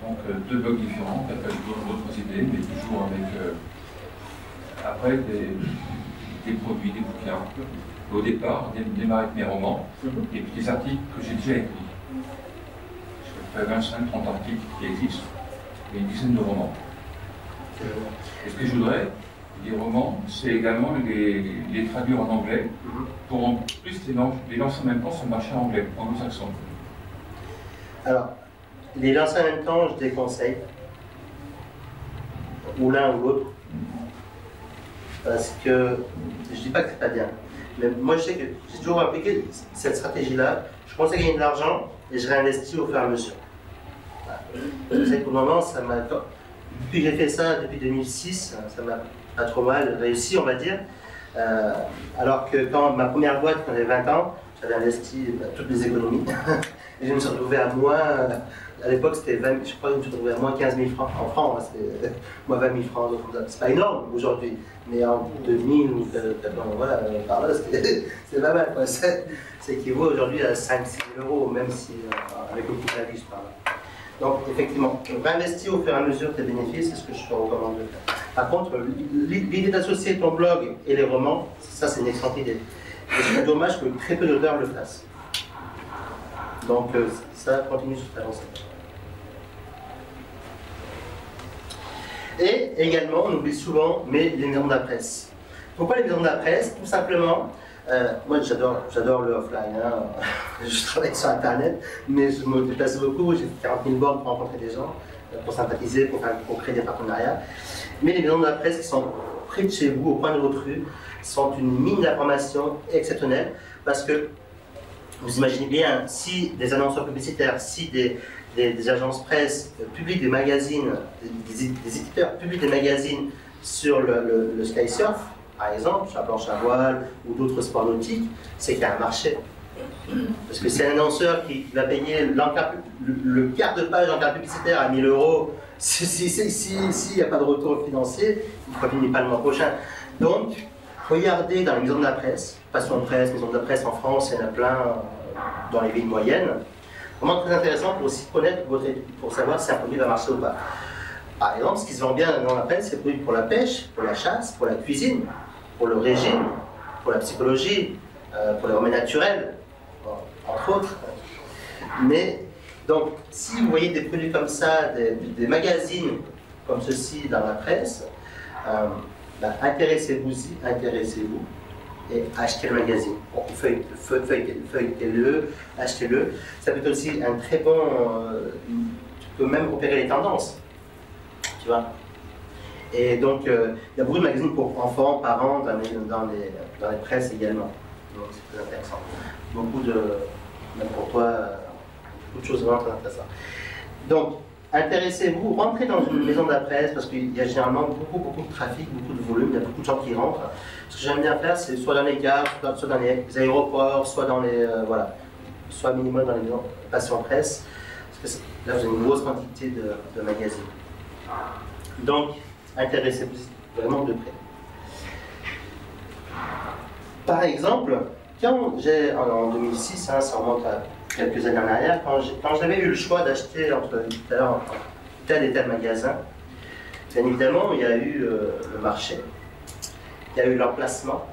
donc 2 blogs différents, après d'autres idées, mais toujours avec après des produits, des bouquins. Au départ, démarrer avec mes romans, et puis des articles que j'ai déjà écrits. Je fais 25-30 articles qui existent, et une dizaine de romans. Et ce que je voudrais, les romans, c'est également les traduire en anglais, pour en plus les lancer en même temps sur le marché anglais, anglo-saxon. Alors, les lancer en même temps, je déconseille. Ou l'un ou l'autre. Parce que, je dis pas que c'est pas bien. Mais moi, je sais que j'ai toujours appliqué cette stratégie-là. Je pensais gagner de l'argent et je réinvestis au fur et à mesure. Voilà. Je sais que pour le moment, ça m'a. Depuis que j'ai fait ça, depuis 2006, ça m'a pas trop mal réussi, on va dire. Alors que quand ma première boîte, quand j'avais 20 ans, j'avais investi toutes mes économies. Et je me suis retrouvé à moins. À l'époque, c'était 20, je crois que je me suis retrouvé à moins 15 000 francs. En francs, c'était moins 20 000 francs. C'est pas énorme aujourd'hui, mais en 2000 ou voilà, par là, c'est pas mal. Ça équivaut aujourd'hui à 5 000 6 000 €, même si avec le coût de la vie, je parle. Donc, effectivement, réinvestir au fur et à mesure tes bénéfices, c'est ce que je te recommande de faire. Par contre, l'idée d'associer ton blog et les romans, ça, c'est une excellente idée. Et c'est dommage que très peu d'auteurs le fassent. Donc, ça continue sur ta lancée. Et également, on oublie souvent, mais les maisons de la presse. Pourquoi les maisons de la presse? Tout simplement, moi j'adore le offline, hein. Je travaille sur Internet, mais je me déplace beaucoup, j'ai fait 40 000 bornes pour rencontrer des gens, pour sympathiser, pour créer des partenariats. Mais les maisons de la presse qui sont près de chez vous, au coin de votre rue, sont une mine d'informations exceptionnelle, parce que vous imaginez bien, si des annonceurs publicitaires, si des agences presse publient des magazines, des éditeurs publient des magazines sur le skysurf, par exemple, sur la planche à voile ou d'autres sports nautiques, c'est qu'il y a un marché. Parce que c'est un annonceur qui va payer le quart de page en carte publicitaire à 1 000 €. S'il n'y a pas de retour financier, il ne finit pas le mois prochain. Donc, regardez dans les maisons de la presse, Passion Presse, maisons de la presse en France, il y en a plein dans les villes moyennes. Vraiment très intéressant pour aussi connaître pour savoir si un produit va marcher ou pas. Par exemple, ce qui se vend bien dans la presse, c'est produits pour la pêche, pour la chasse, pour la cuisine, pour le régime, pour la psychologie, pour les remèdes naturels, entre autres. Mais donc, si vous voyez des produits comme ça, des magazines comme ceci dans la presse, intéressez-vous-y, intéressez-vous et achetez le magazine. Bon, feuilletez-le, achetez-le. Ça peut être aussi un très bon. Tu peux même repérer les tendances. Tu vois. Et donc, il y a beaucoup de magazines pour enfants, parents, dans les presses également. Donc, c'est très intéressant. Beaucoup de. Même pour toi, beaucoup de choses vraiment très intéressantes. Donc, intéressez-vous, rentrez dans une maison de la presse parce qu'il y a généralement beaucoup de trafic, beaucoup de volume, il y a beaucoup de gens qui rentrent. Ce que j'aime bien faire, c'est soit dans les gares, soit dans les aéroports, soit dans les. Voilà. Soit minimum dans les maisons de Passion Presse. Parce que là, vous avez une grosse quantité de magazines. Donc, intéressez-vous vraiment de près. Par exemple, quand j'ai, en 2006, ça remonte à quelques années en arrière, quand j'avais eu le choix d'acheter entre tel et tel magasin, bien évidemment, il y a eu le marché, il y a eu l'emplacement.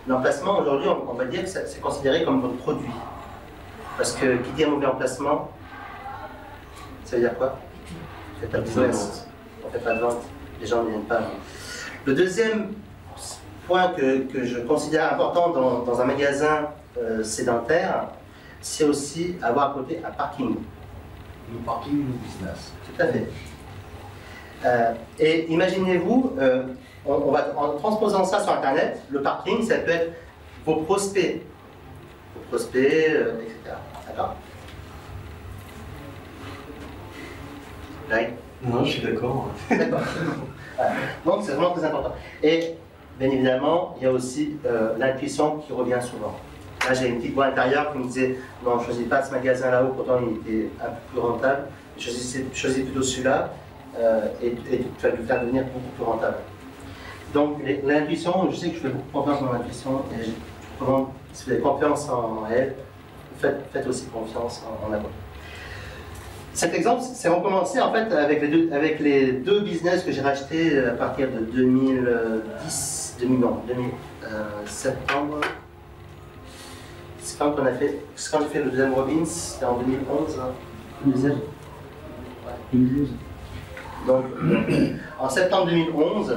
L'emplacement, aujourd'hui, on va dire que c'est considéré comme votre produit. Parce que qui dit un mauvais emplacement, ça veut dire quoi? On fait pas de business, on fait pas de vente, les gens ne viennent pas. Le deuxième point que je considère important dans un magasin sédentaire, c'est aussi avoir à côté un parking. Le parking, le business. Tout à fait. Et imaginez-vous, en transposant ça sur Internet, le parking, ça peut être vos prospects. Vos prospects, etc. D'accord? Non, je suis d'accord. D'accord. Donc c'est vraiment très important. Et bien évidemment, il y a aussi l'intuition qui revient souvent. Là, j'ai une petite voix intérieure qui me disait non, je ne choisis pas ce magasin là-haut, pourtant il était un peu plus rentable. Je choisis plutôt celui-là et tu vas le faire devenir beaucoup plus rentable. Donc l'intuition, je sais que je fais beaucoup confiance en l'intuition et si vous avez confiance en elle, faites aussi confiance en elle. Cet exemple, c'est recommencé en fait avec les deux business que j'ai rachetés à partir de septembre. C'est quand on a fait, quand j'ai fait le deuxième Robbins, c'était en 2011. 2016. 2012. Donc, en septembre 2011,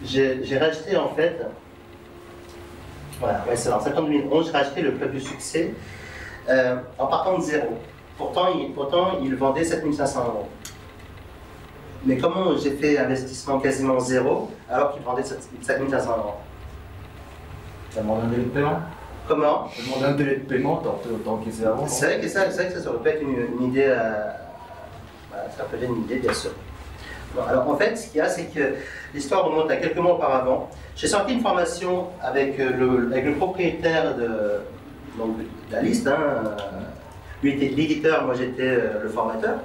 j'ai racheté en fait. Voilà, ouais, c'est en septembre 2011, j'ai racheté le Club du Succès en partant de zéro. Pourtant, il vendait 7 500 €. Mais comment j'ai fait investissement quasiment zéro alors qu'il vendait 7 500 €? Tu as demandé un délai de paiement? Comment? Tu as demandé un délai de paiement, t'as encaissé avant? C'est vrai que ça aurait pu être une idée. Ça peut être une idée, bien sûr. Bon, alors en fait, ce qu'il y a, c'est que l'histoire remonte à quelques mois auparavant. J'ai sorti une formation avec le propriétaire de la liste. Lui était l'éditeur, moi j'étais le formateur,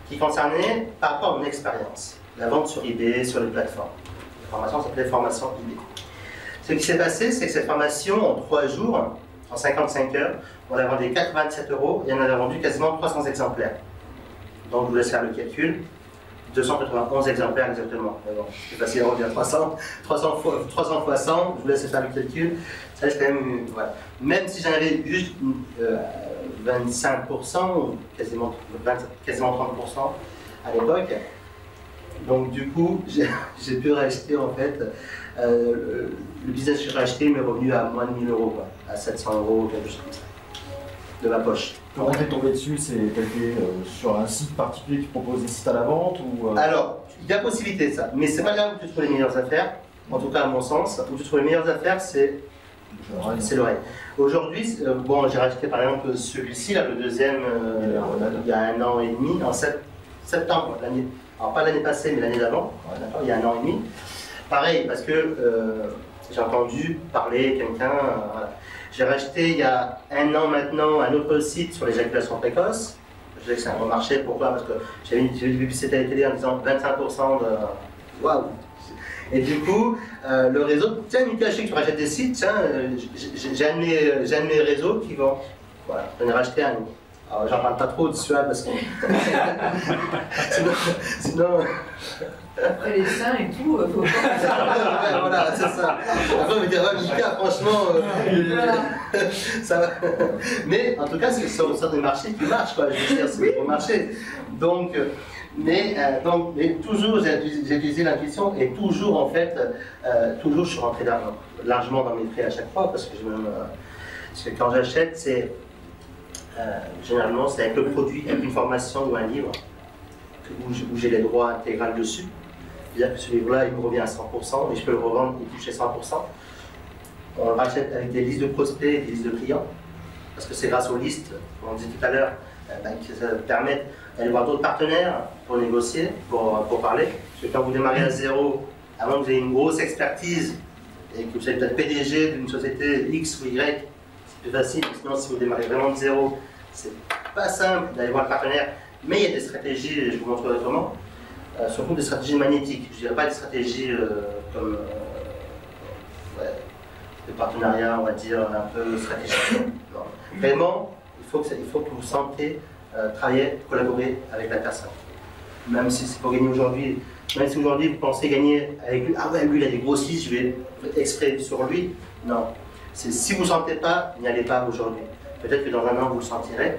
qui concernait par rapport à mon expérience, la vente sur eBay, sur les plateformes. La formation s'appelait Formation eBay. Ce qui s'est passé, c'est que cette formation, en 3 jours, en 55 heures, on a vendu 87 € et on en a vendu quasiment 300 exemplaires. Donc je vous laisse faire le calcul, 291 exemplaires exactement. Mais bon, c'est facile à revenir 300 fois 100, je vous laisse faire le calcul. Ça laisse quand même, voilà. Même si j'en avais juste 25%, quasiment 30% à l'époque. Donc du coup, j'ai pu racheter en fait, le business que j'ai racheté m'est revenu à moins de 1 000 €, quoi, à 700 €, quelque chose comme ça, de ma poche. Comment t'es tombé dessus? C'est sur un site particulier qui propose des sites à la vente ou Alors, il y a possibilité de ça, mais c'est pas là où tu trouves les meilleures affaires, en tout cas à mon sens. Où tu trouves les meilleures affaires, c'est l'oreille. Aujourd'hui, bon, j'ai racheté par exemple celui-ci, là, le deuxième, il y a 1 an et demi, en septembre, l'année, alors pas l'année passée, mais l'année d'avant, il y a 1 an et demi. Pareil, parce que j'ai entendu parler quelqu'un. Voilà. J'ai racheté il y a 1 an maintenant un autre site sur l'éjaculation précoce. Je sais que c'est un bon marché, pourquoi? Parce que j'ai vu une publicité à la télé en disant 25% de... Waouh! Et du coup, le réseau, tiens, Nicolas, je sais que tu rachètes des sites, tiens, j'ai un de mes réseaux qui vont. Voilà, j'en ai racheté un. Alors, j'en parle pas trop de celui-là parce que. sinon. Après les seins et tout, faut pas. Voilà, c'est ça. Après, on me dira, Mika, franchement, ça va. Mais en tout cas, c'est des marchés qui marchent, quoi. Je veux dire, c'est des gros marchés. Donc, mais toujours, j'ai utilisé l'intuition et toujours, en fait, toujours, je suis rentré largement dans mes prix à chaque fois parce que quand j'achète, c'est. Généralement, c'est avec le produit, avec une formation ou un livre où j'ai les droits intégraux dessus. C'est-à-dire que ce livre-là, il me revient à 100% et je peux le revendre, il touche à 100%. On le rachète avec des listes de prospects et des listes de clients. Parce que c'est grâce aux listes, comme on disait tout à l'heure, qui permettent d'aller voir d'autres partenaires pour négocier, pour parler. Parce que quand vous démarrez à zéro, avant que vous ayez une grosse expertise et que vous êtes peut-être PDG d'une société X ou Y, c'est plus facile. Sinon, si vous démarrez vraiment de zéro, c'est pas simple d'aller voir le partenaire. Mais il y a des stratégies, et je vous montrerai comment. Surtout des stratégies magnétiques. Je ne dirais pas des stratégies comme des partenariats, on va dire, un peu stratégiques. Non. Vraiment, il faut que vous sentez travailler, collaborer avec la personne. Même si c'est pour gagner aujourd'hui, même si aujourd'hui vous pensez gagner avec lui, ah ouais, lui il a des grosses listes, je vais exprès sur lui. Non. Si vous ne sentez pas, n'y allez pas aujourd'hui. Peut-être que dans 1 an vous le sentirez.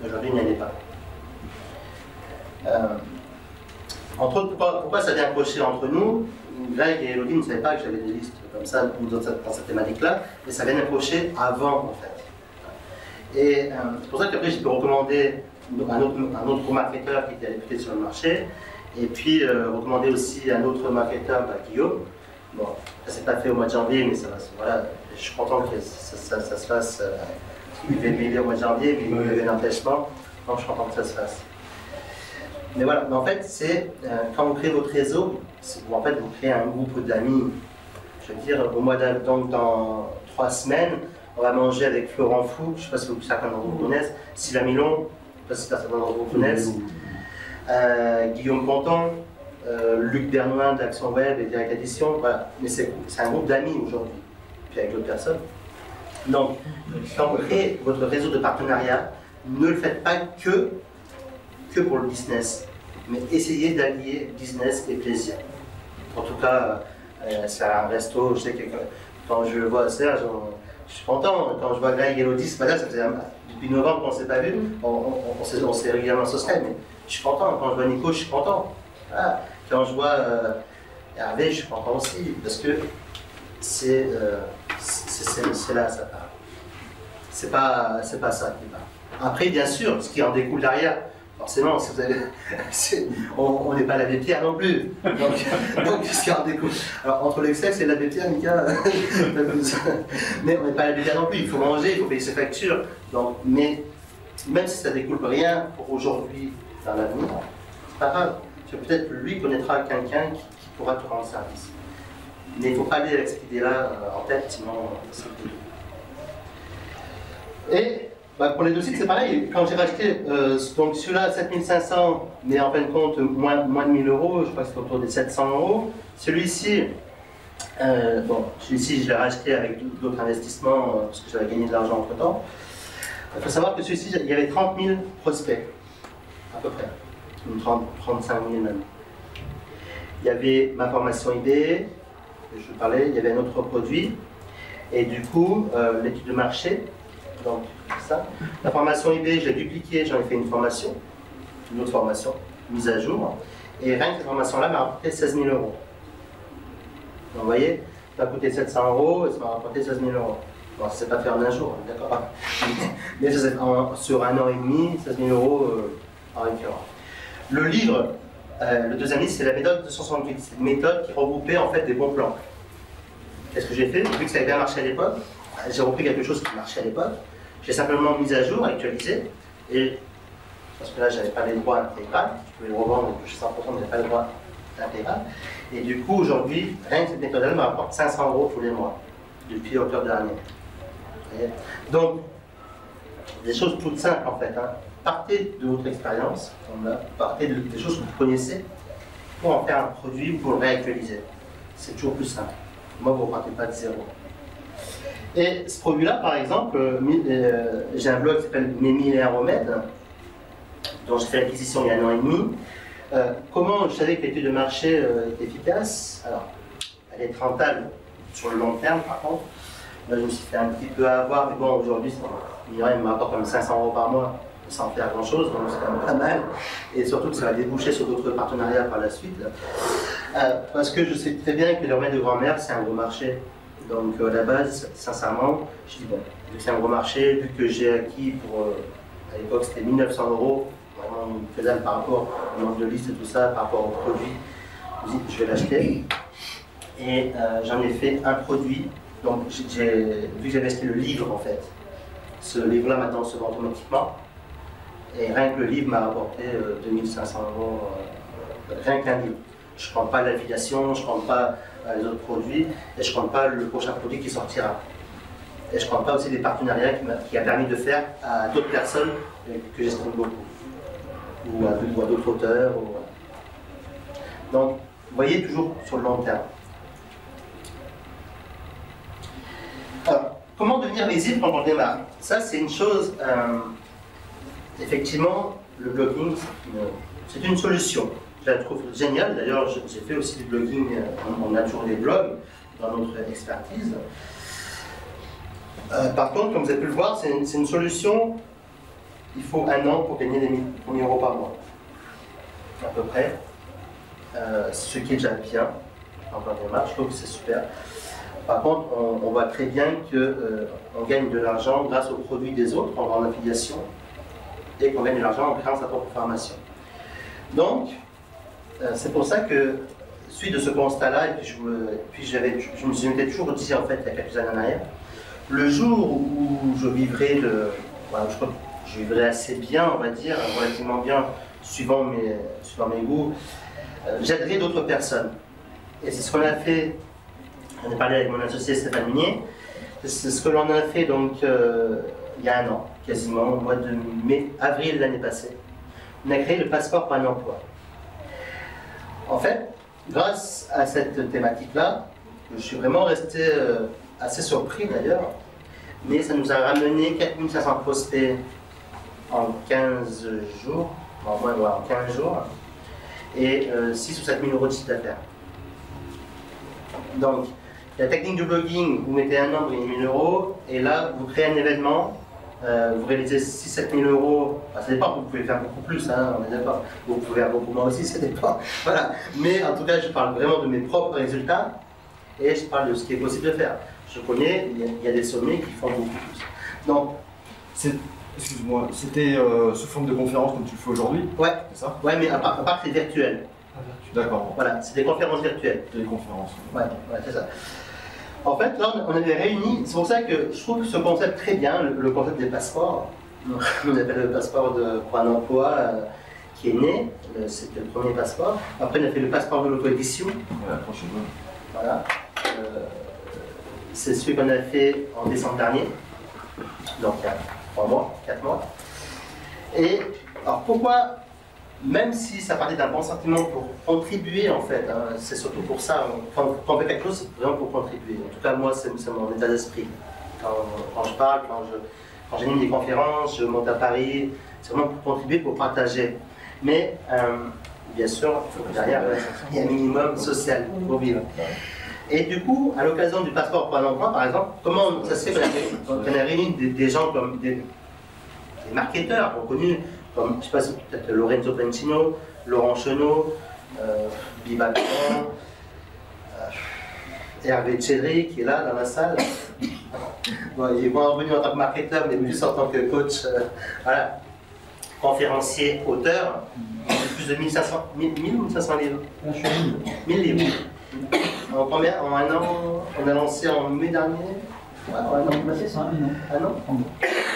Aujourd'hui, n'y allez pas. Entre autres, pourquoi ça vient accrocher entre nous? Greg et Elodie ne savaient pas que j'avais des listes comme ça dans cette thématique-là, mais ça vient accrocher avant en fait. Et c'est pour ça qu'après j'ai pu recommander un autre marketeur qui était réputé sur le marché, et puis recommander aussi un autre marketeur, Guillaume. Bon, ça s'est pas fait au mois de janvier, mais ça va. Voilà, je suis content que ça se fasse. Il devait m'aider au mois de janvier, mais il y avait un empêchement, donc je suis content que ça se fasse. Mais voilà, mais en fait, c'est quand vous créez votre réseau, en fait, vous créez un groupe d'amis. Je veux dire, au mois donc dans 3 semaines, on va manger avec Florent Fou, je ne sais pas si certains d'entre vous connaissent, Sylvain Milon, je ne sais pas si certains d'entre vous connaissent, Guillaume Ponton, Luc Bernoin d'Action Web et Direct Édition, voilà. Mais c'est un groupe d'amis aujourd'hui, puis avec d'autres personnes. Donc, quand vous créez votre réseau de partenariat, ne le faites pas que pour le business, mais essayez d'allier business et plaisir. En tout cas, c'est un resto, je sais que quand je vois Serge, je suis content. Quand je vois Greg et Elodie, c'est pas là, ça faisait depuis novembre qu'on ne s'est pas vu, on s'est régulièrement social, mais je suis content. Quand je vois Nico, je suis content. Voilà. Quand je vois Hervé, je suis content aussi, parce que c'est là ça part. C'est pas ça qui part. Après, bien sûr, ce qui en découle derrière, forcément, si vous avez, on n'est pas l'abbé Pierre non plus. Donc ce qui en découle. Alors, entre le sexe et l'abbé Pierre, Mika, mais on n'est pas l'abbé Pierre non plus. Il faut manger, il faut payer ses factures. Donc, mais même si ça ne découle rien pour aujourd'hui, dans l'avenir, c'est pas grave. Peut-être que lui connaîtra quelqu'un qui pourra te rendre service. Mais il ne faut pas aller avec cette idée-là en tête, sinon c'est tout. Et pour les deux sites, c'est pareil. Quand j'ai racheté donc celui-là, 7500, mais en fin de compte, moins de 1000 euros, je crois que c'est autour des 700 euros. Celui-ci, celui-ci, je l'ai racheté avec d'autres investissements parce que j'avais gagné de l'argent entre-temps. Il faut savoir que celui-ci, il y avait 30 000 prospects, à peu près. 35 000 même. Il y avait ma formation eBay, je vous parlais, il y avait un autre produit, et du coup, l'étude de marché, donc ça. La formation eBay, j'ai dupliqué, j'en ai fait une autre formation, mise à jour, et rien que cette formation-là m'a rapporté 16 000 euros. Donc vous voyez, ça m'a coûté 700 euros et ça m'a rapporté 16 000 euros. Bon, ça ne s'est pas fait en un jour, d'accord. Mais sur 1 an et demi, 16 000 euros en récurrent. Le livre, le deuxième livre, c'est la méthode 268. C'est une méthode qui regroupait en fait des bons plans. Qu'est-ce que j'ai fait? Vu que ça avait bien marché à l'époque, j'ai repris quelque chose qui marchait à l'époque. J'ai simplement mis à jour, actualisé. Et parce que là, j'avais pas les droits intégraux. Je pouvais le revendre et toucher 100%, mais j'avais pas les droits intégraux. Et du coup, aujourd'hui, rien que cette méthode-là me rapporte 500 euros tous les mois, depuis octobre dernier. Donc, des choses toutes simples en fait. Hein. Partez de votre expérience, partez des choses que vous connaissez pour en faire un produit ou pour le réactualiser. C'est toujours plus simple. Moi, vous ne partez pas de zéro. Et ce produit-là, par exemple, j'ai un blog qui s'appelle Mes 1000 remèdes, dont j'ai fait l'acquisition il y a 1 an et demi. Comment je savais que l'étude de marché est efficace? Alors, elle est rentable sur le long terme, par contre. Là, je me suis fait un petit peu avoir, mais bon, aujourd'hui, il me rapporte comme 500 € par mois, sans faire grand-chose, donc c'est quand même pas mal. Et surtout que ça va déboucher sur d'autres partenariats par la suite. Parce que je sais très bien que les remèdes de grand-mère, c'est un gros marché. Donc, à la base, sincèrement, je dis bon, vu que c'est un gros marché, vu que j'ai acquis pour, à l'époque, c'était 1 900 €, vraiment faisable par rapport au nombre de listes et tout ça, par rapport au produit, je me dis, je vais l'acheter. Et j'en ai fait un produit. Donc, vu que j'avais acheté le livre, en fait, ce livre-là, maintenant, se vend automatiquement. Et rien que le livre m'a rapporté 2500 €, rien qu'un livre. Je ne compte pas l'affiliation, je ne compte pas les autres produits, et je ne compte pas le prochain produit qui sortira. Et je ne compte pas aussi les partenariats qui a permis de faire à d'autres personnes que j'estime beaucoup, ou à d'autres auteurs. Donc, vous voyez, toujours sur le long terme. Alors, comment devenir visible quand on démarre? Ça, c'est une chose, effectivement, le blogging, c'est une solution. Je la trouve géniale. D'ailleurs, j'ai fait aussi du blogging, on a toujours des blogs dans notre expertise. Par contre, comme vous avez pu le voir, c'est une solution, il faut 1 an pour gagner les 1 000 € par mois, à peu près. Ce qui est déjà bien, quand on démarre, je trouve que c'est super. Par contre, on voit très bien qu'on gagne de l'argent grâce aux produits des autres, en affiliation, et qu'on gagne de l'argent en créant sa propre formation. Donc, c'est pour ça que, suite de ce constat-là, et puis je me suis toujours dit en fait, il y a quelques années en arrière, le jour où je vivrai voilà, je crois que je vivrai assez bien, on va dire, relativement bien, suivant mes goûts, j'aiderai d'autres personnes. Et c'est ce qu'on a fait. J'en ai parlé avec mon associé Stéphane Munier. C'est ce que l'on a fait donc il y a 1 an, quasiment, au mois de avril l'année passée. On a créé le passeport pour un emploi. En fait, grâce à cette thématique-là, je suis vraiment resté assez surpris d'ailleurs, mais ça nous a ramené 4500 prospects en 15 jours, en moins en 15 jours, et 6 ou 7 000 € de chiffre d'affaires. Donc, la technique du blogging, vous mettez 1 an, vous gagnez 1 000 €, et là, vous créez un événement, vous réalisez 6-7 000 €, enfin, ça dépend, vous pouvez faire beaucoup plus, hein, on est d'accord. Vous pouvez faire beaucoup moins aussi, ça dépend. Voilà. Mais en tout cas, je parle vraiment de mes propres résultats, et je parle de ce qui est possible de faire. Je connais, il y a des sommets qui font beaucoup plus. Donc, excuse-moi, c'était sous forme de conférence comme tu le fais aujourd'hui? Ouais, c'est ça? Ouais, mais à part que c'est virtuel. D'accord. Voilà, c'est des conférences virtuelles. Des conférences. Ouais, c'est ça. En fait, là, on avait réuni, c'est pour ça que je trouve ce concept très bien, le concept des passeports. On appelle le passeport pour un emploi qui est né, c'était le premier passeport. Après, on a fait le passeport de l'auto-édition. Ouais, approchez-moi. Voilà. C'est celui qu'on a fait en décembre dernier, donc il y a 3 mois, 4 mois. Et alors pourquoi, même si ça partait d'un bon sentiment pour contribuer en fait, hein, c'est surtout pour ça, quand on fait quelque chose, c'est vraiment pour contribuer. En tout cas, moi, c'est mon état d'esprit. Quand je parle, quand j'anime des conférences, je monte à Paris, c'est vraiment pour contribuer, pour partager. Mais bien sûr, il faut que derrière, il y ait un minimum social pour vivre. Et du coup, à l'occasion du passeport pour un emploi, par exemple, comment ça se fait qu'on a réuni des gens comme des marketeurs reconnus, comme, je ne sais pas si peut-être Lorenzo Pencino, Laurent Chenot, Biba Caron, Hervé Tchédri qui est là dans la salle. Bon, il est moins revenu en tant que marketeur, mais plus en tant que coach, voilà, conférencier, auteur. Plus de 1500, 1000 ou 1500 livres? 1000 livres. En 1 an, on a lancé en mai dernier. Ouais, en 1 an. C'est ça, 1 an. 1 an?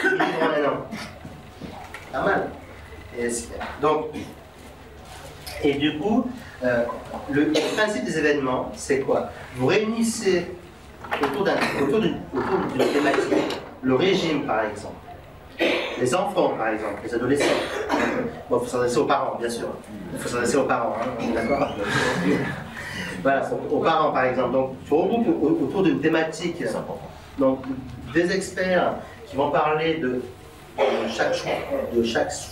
1000 livres en 1 an. Pas mal. Donc, et du coup, le principe des événements, c'est quoi? Vous réunissez autour d'une thématique. le régime par exemple, les enfants par exemple, les adolescents. Bon, il faut s'adresser aux parents, bien sûr. Il faut s'adresser aux parents, hein, d'accord. Voilà, aux parents par exemple. Donc, il faut regrouper autour d'une thématique. Donc, des experts qui vont parler de chaque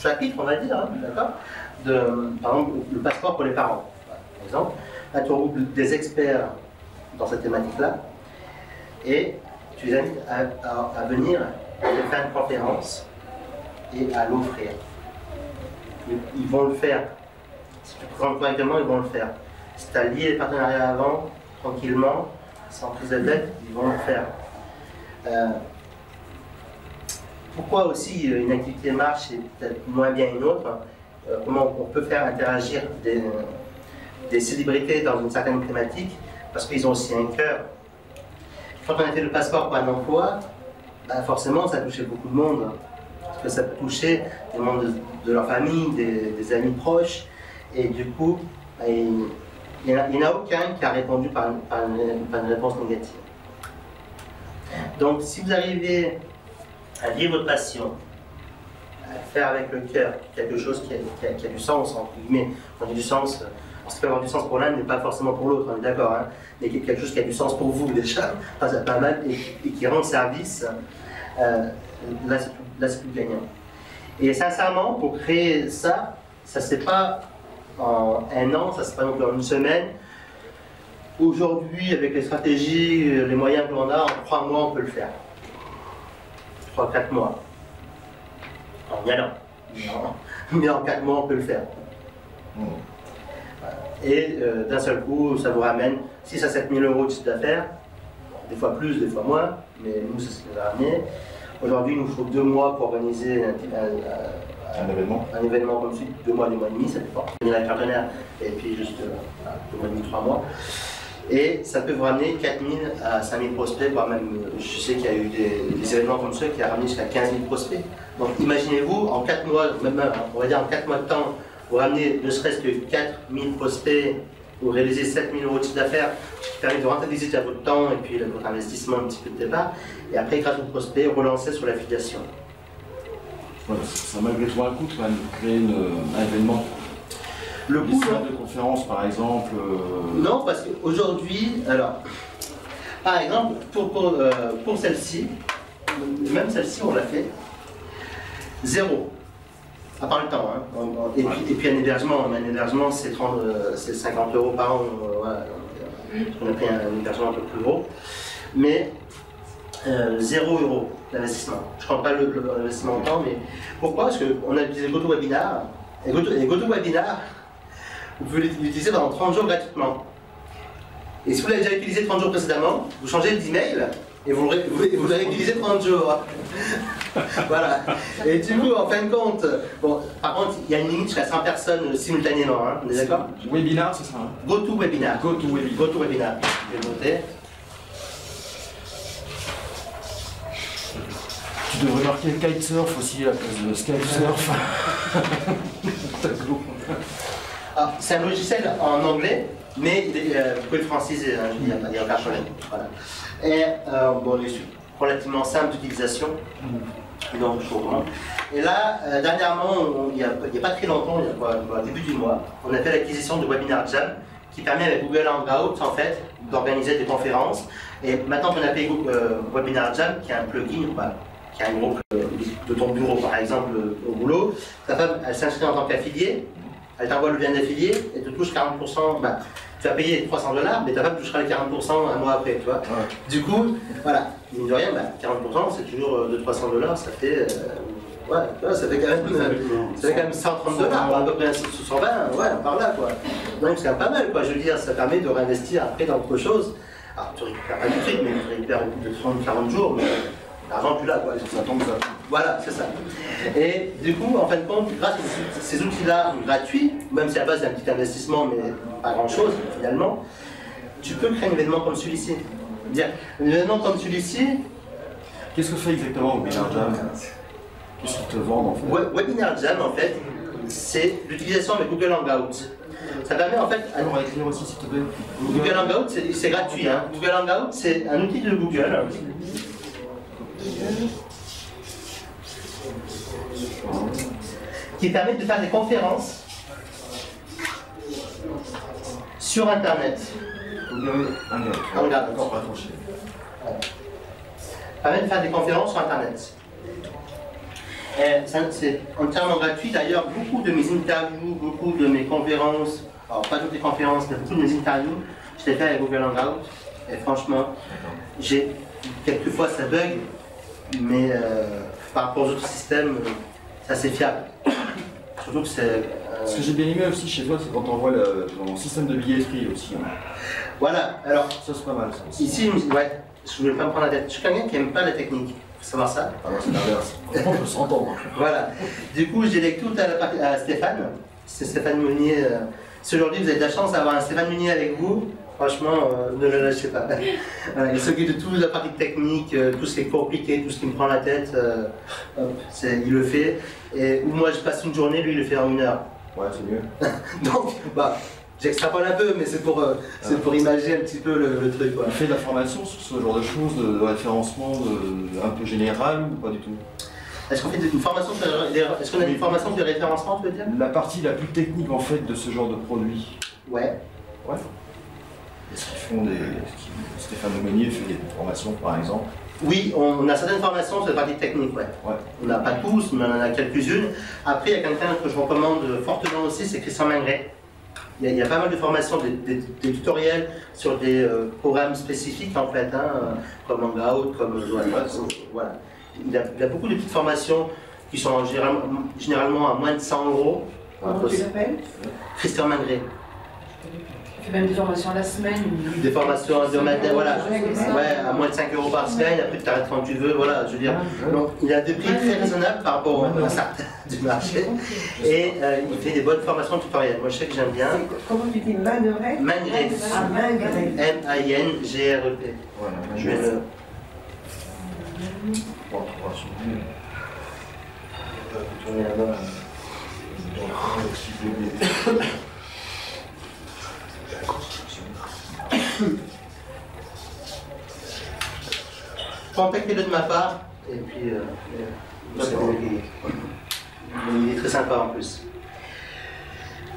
chapitre, on va dire, hein, d'accord. Par exemple, le passeport pour les parents, par exemple. Là, tu regroupes des experts dans cette thématique-là et tu les invites à venir faire une conférence et à l'offrir. Ils vont le faire. Si tu présentes correctement, ils vont le faire. Si tu as lié les partenariats avant, tranquillement, sans prise de tête, ils vont le faire. Pourquoi aussi une activité marche et peut-être moins bien une autre? Comment on peut faire interagir des célébrités dans une certaine thématique, parce qu'ils ont aussi un cœur. Quand on a fait le passeport pour un emploi, bah forcément ça a touché beaucoup de monde. Parce que ça peut toucher des membres de leur famille, des amis proches, et du coup, bah, il n'y en a aucun qui a répondu par une réponse négative. Donc si vous arrivez à vivre votre passion, à faire avec le cœur quelque chose qui a du sens, entre guillemets, quand il y a du sens, ce qui peut avoir du sens pour l'un n'est pas forcément pour l'autre, on est d'accord, hein, mais quelque chose qui a du sens pour vous déjà, c'est pas mal, et qui rend service, là c'est plus gagnant. Et sincèrement, pour créer ça, ça se fait pas en un an, ça se fait pas non plus en une semaine. Aujourd'hui, avec les stratégies, les moyens que l'on a, en 3 mois on peut le faire. 3-4 mois. En y allant. Mais en 4 mois on peut le faire. Et d'un seul coup, ça vous ramène 6 à 7 000 euros de chiffre d'affaires, des fois plus, des fois moins, mais nous, c'est ce qui nous a ramené. Aujourd'hui, il nous faut 2 mois pour organiser un événement comme celui, 2 mois, 2 mois et demi, ça dépend. Venir avec partenaire, et puis juste 2 mois et demi, 3 mois. Et ça peut vous ramener 4 000 à 5 000 prospects, voire même, je sais qu'il y a eu des événements comme ceux qui a ramené jusqu'à 15 000 prospects. Donc imaginez-vous, en 4 mois, même on va dire en 4 mois de temps, vous ramenez ne serait-ce que 4 000 prospects, vous réalisez 7 000 euros de chiffre d'affaires, qui permet de rentabiliser à votre temps et puis votre investissement un petit peu de départ. Et après, grâce aux prospects, relancer sur l'affiliation. Voilà, ça a malgré tout un coût quand même de créer un événement. Le coût de conférence par exemple Non, parce qu'aujourd'hui, alors, par exemple, pour celle-ci, même celle-ci on l'a fait, 0. À part le temps, hein. Et puis un hébergement c'est 50 euros par an, voilà. On a pris un hébergement un peu plus gros, mais 0 € d'investissement. Je ne compte pas l'investissement en temps, mais pourquoi? Parce qu'on a utilisé GoToWebinar, et GoToWebinar, vous pouvez l'utiliser pendant 30 jours gratuitement. Et si vous l'avez déjà utilisé 30 jours précédemment, vous changez d'email et vous l'avez utilisé 30 jours. Voilà. Et du coup, en fin de compte, bon, par contre, il y a une limite jusqu'à 100 personnes simultanément, hein, on est d'accord? Webinar, c'est ça, hein? GoToWebinar. GoToWebinar. Je vais noter. Tu devrais marquer kitesurf aussi à la place de skysurf. Ah, c'est un logiciel en anglais, mais vous pouvez le franciser, hein, il n'y a aucun problème. Voilà. Et bon, il est relativement simple d'utilisation. Donc, et là, dernièrement, il n'y a pas très longtemps, il y a au début du mois, on a fait l'acquisition de Webinar Jam, qui permet avec Google Hangout en fait d'organiser des conférences. Et maintenant qu'on a payé Webinar Jam, qui est un plugin, qui a un groupe de ton bureau par exemple au boulot, ta femme elle s'inscrit en tant qu'affiliée, elle t'envoie le lien d'affilié et te touche 40%. Bah, tu vas payer 300 $, mais ta femme touchera les 40% un mois après, tu vois. Ouais. Du coup, voilà, mine de rien, 40% c'est toujours de 300 $, ça fait. Ouais, ça fait quand même 130 $, à peu près 120, ouais, par là quoi. Donc c'est quand même pas mal quoi, je veux dire, ça permet de réinvestir après dans autre chose. Alors tu récupères pas tout de suite, mais tu récupères au bout de 30-40 jours, mais l'argent tu l'as quoi, ça tombe ça. Voilà, c'est ça. Et du coup, en fin de compte, grâce à ces outils-là gratuits, même si à la base c'est un petit investissement, mais pas grand-chose finalement, tu peux créer un événement comme celui-ci. Un événement comme celui-ci. Qu'est-ce que fait exactement Webinar Jam? Qu'est-ce qu'ils te vendent en fait? Webinar Jam en fait, c'est l'utilisation de Google Hangout. Ça permet en fait. On va écrire aussi s'il te plaît. Google Hangout, c'est gratuit. Hein. Google Hangout, c'est un outil de Google qui permettent de faire des conférences sur Internet. On regarde. Permet de faire des conférences sur Internet. C'est entièrement gratuit. D'ailleurs, beaucoup de mes interviews, beaucoup de mes conférences, alors pas toutes les conférences, mais beaucoup de mes interviews, je les fais avec Google Hangout. Et franchement, quelquefois ça bug, mais par rapport aux autres systèmes, c'est assez fiable. Surtout que c'est. Ce que j'ai bien aimé aussi chez toi, c'est quand on voit ton système de billetterie aussi. Hein. Voilà, alors. Ça, c'est pas mal. Ça aussi. Ici, ouais, je ne voulais pas me prendre la tête. Je suis quelqu'un qui n'aime pas la technique. Il faut savoir ça. Alors, c'est l'inverse. On peut s'entendre. Voilà. Du coup, je délègue tout à Stéphane. C'est Stéphane Meunier. Si aujourd'hui vous avez de la chance d'avoir un Stéphane Meunier avec vous, franchement, ne le lâchez pas. Voilà, il s'occupe de toute la partie technique, tout ce qui est compliqué, tout ce qui me prend la tête, il le fait. Et où moi je passe une journée, lui il le fait en 1 heure. Ouais, c'est mieux. Donc, bah, j'extrapole un peu, mais c'est pour imaginer un petit peu le truc. Quoi. Tu fais de la formation sur ce genre de choses, de référencement un peu général ou pas du tout? Est-ce qu'on fait une formation est-ce qu'on a une formation de référencement, tu veux dire? La partie la plus technique en fait de ce genre de produit. Ouais. Ouais. Est-ce qu'ils font Stéphane Meunier fait des formations par exemple? Oui, on a certaines formations sur la partie technique, ouais. On n'a pas tous, mais on en a quelques-unes. Après, il y a quelqu'un que je recommande fortement aussi, c'est Christian Mingret. Il y a pas mal de formations, des tutoriels sur des programmes spécifiques en fait, hein, comme Hangout, comme voilà. Il a beaucoup de petites formations qui sont généralement à moins de 100 €. Comment tu l'appelles? Christian Mingret. Tu fais même des formations à la semaine. Des formations de matin, voilà. Ouais, à moins de 5 € par semaine, après tu t'arrêtes quand tu veux, voilà, je veux dire. Donc il a des prix très raisonnables par rapport à certains du marché. Et il fait des bonnes formations tutoriels. Moi je sais que j'aime bien. Comment tu dis Mingret? Mingret. Ah, Mingret. M-I-N-G-R-E-T. Voilà, Je vais le. Tourner là-bas. Contactez-le de ma part, et puis il est très sympa en plus.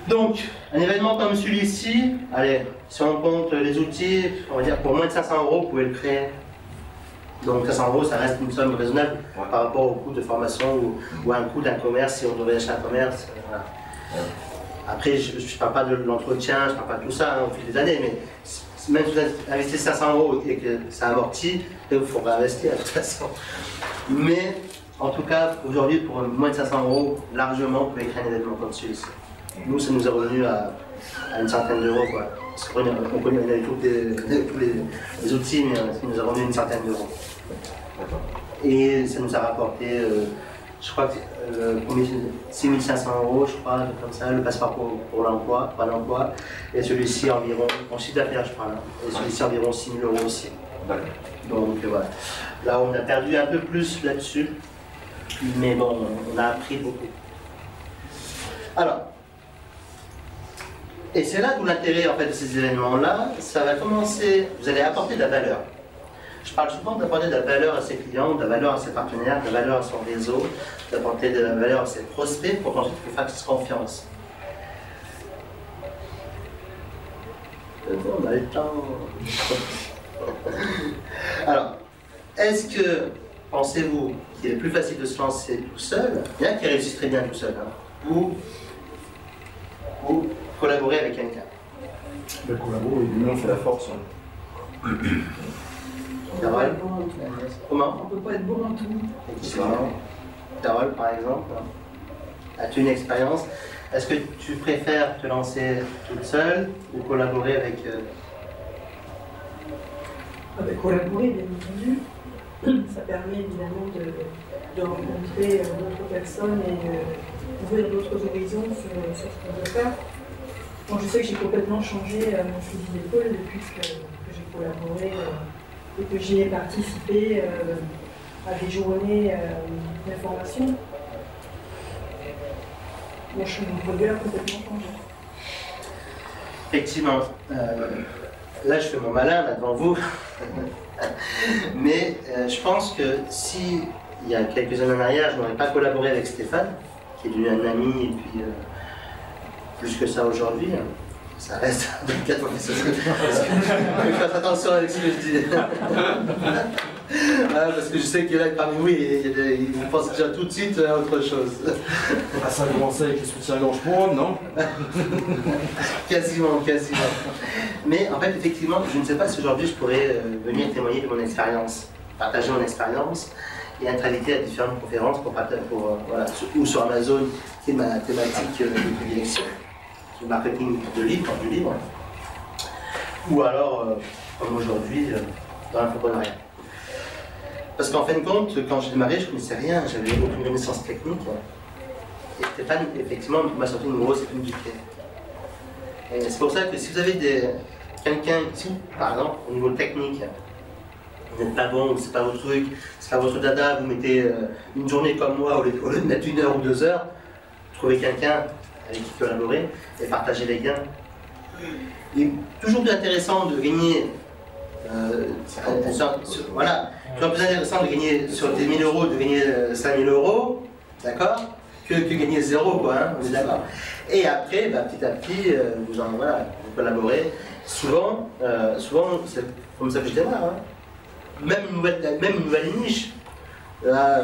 Donc, un événement comme celui-ci, allez, si on compte les outils, on va dire pour moins de 500 €, vous pouvez le créer. Donc 500 €, ça reste une somme raisonnable par rapport au coût de formation ou à un coût d'un commerce, si on devait acheter un commerce. Voilà. Après, je ne parle pas de l'entretien, je ne parle pas de tout ça au fil des années, mais même si vous investissez 500 € et que ça amortit, il faut réinvestir de toute façon. Mais en tout cas, aujourd'hui, pour moins de 500 €, largement, vous pouvez créer un événement comme celui-ci. Nous, ça nous est revenu à une centaine d'euros, quoi. Parce qu'on avait tous les outils, mais ça nous a revenu une centaine d'euros. Et ça nous a rapporté, je crois que 6500 €, je crois, comme ça, le passeport pour l'emploi, pas l'emploi, et celui-ci environ, en chiffre d'affaires, je crois, là, et celui-ci environ 6 000 € aussi. Donc voilà. Là, on a perdu un peu plus là-dessus, mais bon, on a appris beaucoup. Alors, et c'est là d'où l'intérêt en fait de ces événements-là, ça va commencer, vous allez apporter de la valeur. Je parle souvent d'apporter de la valeur à ses clients, de la valeur à ses partenaires, de la valeur à son réseau, d'apporter de la valeur à ses prospects pour qu'ensuite ils vous fassent confiance. On a le temps. Alors, est-ce que, pensez-vous, qu'il est plus facile de se lancer tout seul, bien qu'il réussisse très bien tout seul, hein, ou collaborer avec quelqu'un? Collaborer, l'union fait la force. Hein. Carole, comment? On ne peut pas être bon en tout. Carole, par exemple, as-tu une expérience? Est-ce que tu préfères te lancer toute seule ou collaborer avec... Collaborer, bien entendu. Ça permet évidemment de rencontrer d'autres personnes et d'ouvrir d'autres horizons sur ce qu'on veut faire. Bon, je sais que j'ai complètement changé mon fusil d'épaule depuis que j'ai collaboré et que j'y ai participé à des journées d'information. Mon regard a complètement changé. Effectivement, là je fais mon malin là devant vous, mais je pense que si il y a quelques années en arrière, je n'aurais pas collaboré avec Stéphane, qui est devenu un ami, et puis plus que ça aujourd'hui, ça reste 24 ans. Faites attention avec ce que je dis. Parce que je sais qu'il y en a parmi vous, ils pensent déjà tout de suite à autre chose. Ah, ça a commencé avec les soutiens-gorge pour hommes, non? Quasiment. Mais en fait, effectivement, je ne sais pas si aujourd'hui je pourrais venir témoigner de mon expérience, partager mon expérience et être invité à différentes conférences voilà, ou sur Amazon, qui est ma thématique de prédilection, sur le marketing du livre, ou alors, comme aujourd'hui, dans l'entrepreneuriat. Parce qu'en fin de compte, quand j'ai démarré, je ne connaissais rien, j'avais aucune connaissance technique. Et Stéphane, effectivement, m'a sorti une grosse épine du pied. Et c'est pour ça que si vous avez quelqu'un ici, par exemple, au niveau technique, vous n'êtes pas bon, c'est pas votre truc, c'est pas votre dada, vous mettez une journée comme moi, au lieu de mettre 1 heure ou 2 heures, trouvez quelqu'un avec qui collaborer et partager les gains. Il est toujours plus intéressant de gagner, voilà, toujours plus intéressant de gagner sur des 1000 euros, de gagner 5000 euros, d'accord, que gagner 0, quoi, hein, on est d'accord. Et après, petit à petit, vous collaborez. Souvent, c'est comme ça que je démarre. Hein. Même une nouvelle niche. Là,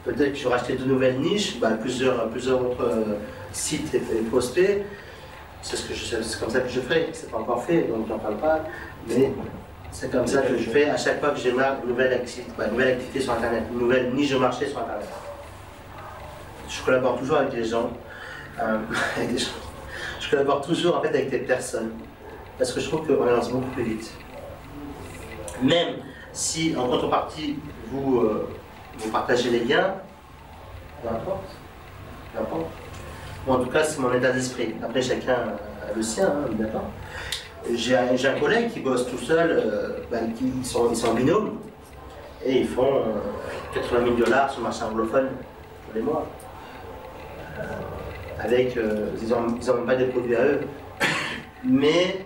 peut-être que je vais racheter 2 nouvelles niches, plusieurs autres sites et prospects. C'est comme ça que je ferai. C'est pas encore fait, donc j'en parle pas. Mais c'est comme ça que je fais à chaque fois que je démarre une nouvelle activité sur Internet, une nouvelle niche de marché sur Internet. Je collabore toujours avec des gens. Je collabore toujours en fait avec des personnes. Parce que je trouve qu'on avance beaucoup plus vite. Même si en contrepartie vous partagez les gains, peu importe. Bon, en tout cas, c'est mon état d'esprit. Après, chacun a le sien, hein, d'accord. J'ai un collègue qui bosse tout seul, ils sont en binôme, et ils font 80 000 $ sur le marché anglophone tous les mois. Avec, ils n'ont même pas des produits à eux, mais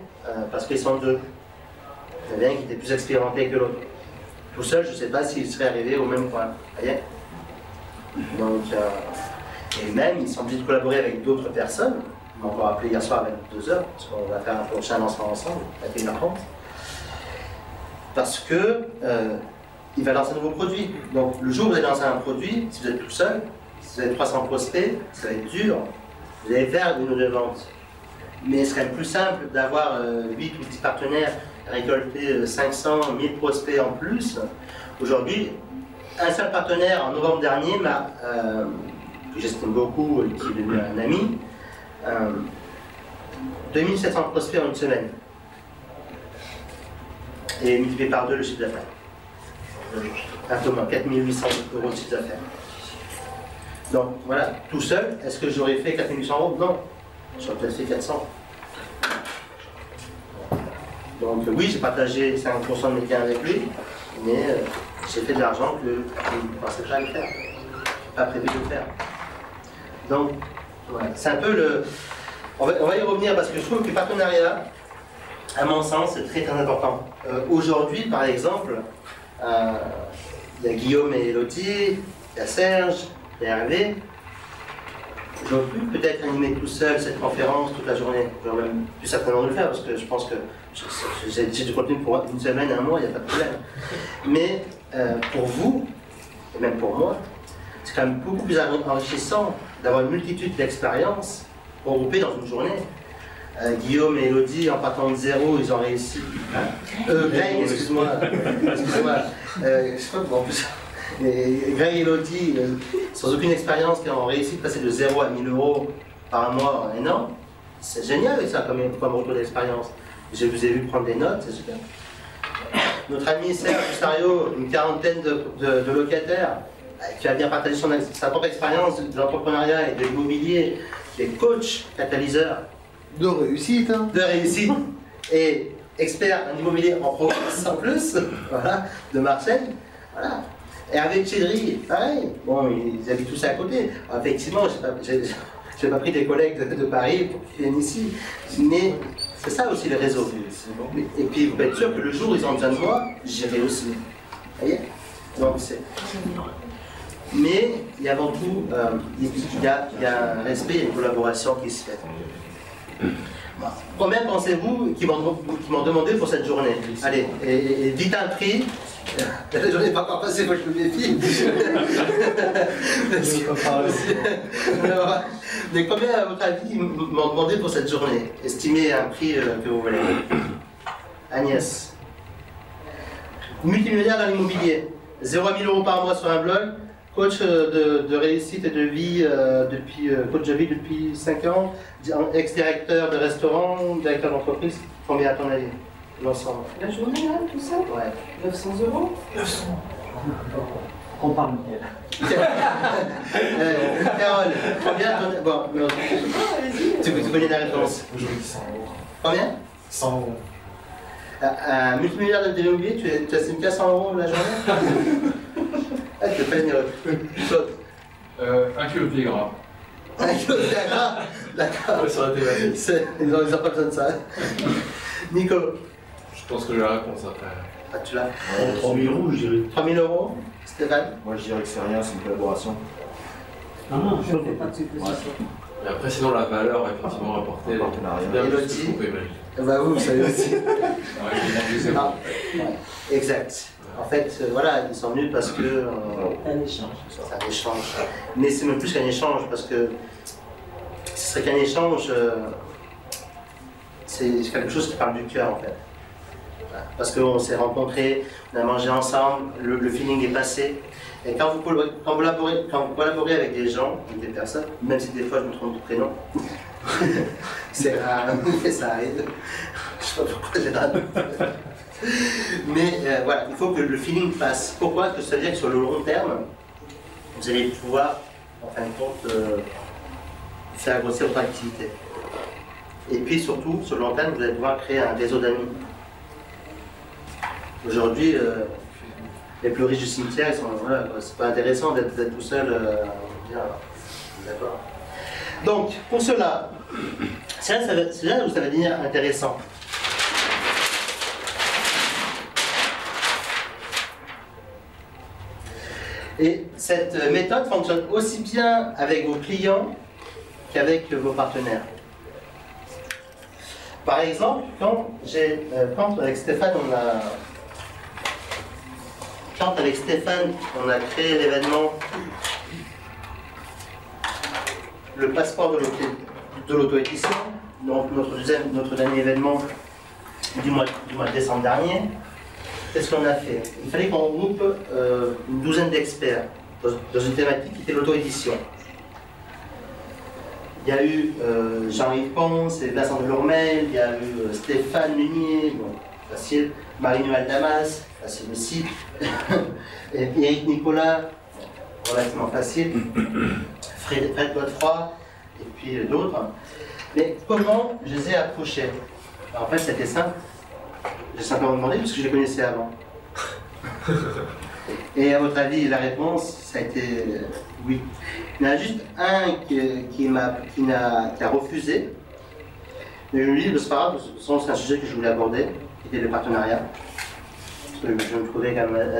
parce qu'ils sont 2. Il y en a un qui était plus expérimenté que l'autre. Tout seul, je ne sais pas s'il serait arrivé au même point. Vous voyez? Donc, et même, ils sont obligés de collaborer avec d'autres personnes. On m'a encore appelé hier soir à 22 h, parce qu'on va faire un prochain lancement ensemble, à 1h30. Parce que il va lancer un nouveau produit. Donc, le jour où vous allez lancer un produit, si vous êtes tout seul, si vous avez 300 prospects, ça va être dur. Vous allez faire une ou 2 ventes. Mais ce serait plus simple d'avoir 8 ou 10 partenaires, récolter 500, 1000 prospects en plus. Aujourd'hui, un seul partenaire en novembre dernier que j'estime beaucoup et qui est devenu un ami, 2700 prospects en une semaine. Et multiplié par 2 le chiffre d'affaires. Un peu moins, 4800 € de chiffre d'affaires. Donc voilà, tout seul, est-ce que j'aurais fait 4800 €? Non. J'aurais peut-être fait 400. Donc oui, j'ai partagé 50% de mes gains avec lui, mais j'ai fait de l'argent que je ne pensais pas le faire. Je n'ai pas prévu de le faire. Donc, voilà. C'est un peu le... On va y revenir parce que je trouve que le partenariat, à mon sens, c'est très très important. Aujourd'hui, par exemple, il y a Guillaume et Elodie, il y a Serge, il y a Hervé. J'aurais pu peut-être animer tout seul cette conférence toute la journée. J'aurais même pu certainement le faire parce que je pense que j'ai du contenu pour une semaine, un mois, il n'y a pas de problème. Mais pour vous, et même pour moi, c'est quand même beaucoup plus enrichissant d'avoir une multitude d'expériences regroupées dans une journée. Guillaume et Elodie, en partant de 0, ils ont réussi. Greg, excuse-moi. Je crois qu'en plus. Greg et Elodie, sans aucune expérience, qui ont réussi de passer de 0 à 1000 € par mois en un an. C'est génial ça comme retour d'expérience. Je vous ai vu prendre des notes, c'est super. Notre ami Serge Bustario, une quarantaine de locataires, qui a bien partagé sa propre expérience de l'entrepreneuriat et de l'immobilier, qui est coach, catalyseur. De réussite. Hein. De réussite. Et expert en immobilier en Provence en plus, voilà, de Marseille. Voilà. Hervé Chedri, pareil. Bon, ils habitent tous à côté. Alors, effectivement, je n'ai pas pris des collègues de Paris pour qu'ils viennent ici. Mais C'est ça aussi le réseau. Et puis vous pouvez être sûr que le jour où ils ont besoin de moi, j'irai aussi. Vous voyez? Donc c'est. Mais il y a avant tout, il y a un respect et une collaboration qui se fait. Combien pensez-vous qui m'ont demandé pour cette journée? Allez, et dites un prix. La journée n'est pas encore passée, moi je me méfie. Mais combien, à votre avis, m'ont demandé pour cette journée? Estimez un prix que vous voulez. Agnès. Multimillionnaire dans l'immobilier. 0 à 1000 € par mois sur un blog. Coach de réussite et de vie coach de vie depuis 5 ans. Ex-directeur de restaurant, directeur d'entreprise. Combien à ton avis? L'ensemble. La journée là, tout ça? Ouais. 900 €? 900. On parle Mickaël. Carole, combien? Bon, tu connais la réponse. Je dis 100 €. Combien? 100 €. Un multimillionnaire de l'immobilier, tu estimes qu'à 100 € la journée? Ah, tu peux pas généreux. Un kilo de gras. Un kilo de gras? D'accord. Sur la thématique. Ils n'ont pas besoin de ça. Nico? Je pense que j'ai la réponse après. Ah, tu l'as? 3 000 €, je dirais. 3 000 €? Stéphane? Moi je dirais que c'est rien, c'est une collaboration. Ah non, Je ne fais pas de supposition. Et après, sinon, la valeur effectivement rapportée, elle est bien plus que ce qu'on peut imaginer. Bah vous savez aussi. Ouais, j'ai mangé zéro. Ah, ouais, exact. En fait, voilà, ils sont venus parce que... Un échange. C'est un échange. Mais c'est même plus qu'un échange, parce que ce serait qu'un échange, c'est quelque chose qui parle du cœur, en fait. Voilà. Parce qu'on s'est rencontrés, on a mangé ensemble, le feeling est passé. Et quand vous collaborez avec des gens, avec des personnes, même si des fois je me trompe de prénom, c'est rare, mais ça arrive. Je sais pas pourquoi j'ai rare. Mais voilà, il faut que le feeling passe. Pourquoi? Parce que ça veut dire que sur le long terme, vous allez pouvoir, en fin de compte, faire grossir votre activité. Et puis surtout, sur le long terme, vous allez pouvoir créer un réseau d'amis. Aujourd'hui, les plus riches du cimetière, ils sont, voilà, c'est pas intéressant d'être tout seul. D'accord. Donc, pour cela, c'est là où ça va devenir intéressant. Et cette méthode fonctionne aussi bien avec vos clients qu'avec vos partenaires. Par exemple, quand avec Stéphane, on a créé l'événement Le passeport de l'auto-édition, notre dernier événement du mois de décembre dernier. Qu'est-ce qu'on a fait? Il fallait qu'on regroupe une douzaine d'experts dans une thématique qui était l'auto-édition. Il y a eu Jean-Yves Ponce et Vincent Delormel, il y a eu Stéphane Munier, bon, facile, Marie-Noël Damas, facile aussi, et Eric Nicolas, relativement facile, Fred Godefroy, et puis d'autres. Mais comment je les ai approchés? En fait, c'était simple. J'ai simplement demandé parce que je les connaissais avant. Et à votre avis, la réponse, ça a été oui. Il y en a juste un qui a refusé. Mais je me dis, c'est pas grave, c'est un sujet que je voulais aborder, qui était le partenariat. Parce que je me trouvais quand même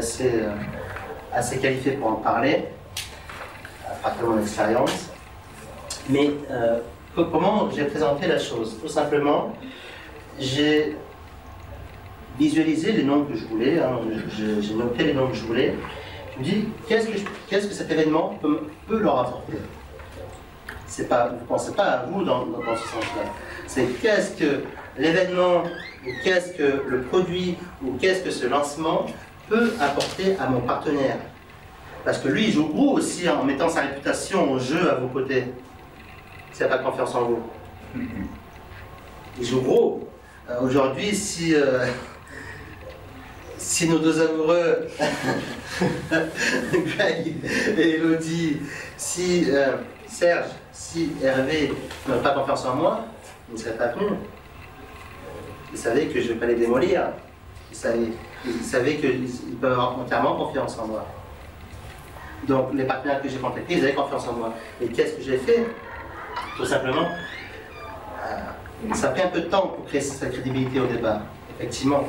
assez qualifié pour en parler, à partir de mon expérience. Mais comment j'ai présenté la chose? Tout simplement, j'ai visualisé les noms que je voulais, hein, j'ai noté les noms que je voulais. Je me dis, qu'est-ce que cet événement peut leur apporter? Vous ne pensez pas à vous dans ce sens-là. C'est qu'est-ce que l'événement, ou qu'est-ce que le produit, ou qu'est-ce que ce lancement peut apporter à mon partenaire. Parce que lui, il joue gros aussi en mettant sa réputation en jeu à vos côtés. S'il n'a pas confiance en vous. Il joue gros. Aujourd'hui, si nos deux amoureux, Greg et Elodie, si Serge, si Hervé n'ont pas confiance en moi, ils ne seraient pas venus. Ils savaient que je ne vais pas les démolir. Ils savaient qu'ils peuvent avoir entièrement confiance en moi. Donc les partenaires que j'ai contactés, ils avaient confiance en moi. Et qu'est-ce que j'ai fait? Tout simplement, Ça a pris un peu de temps pour créer cette crédibilité au départ, effectivement.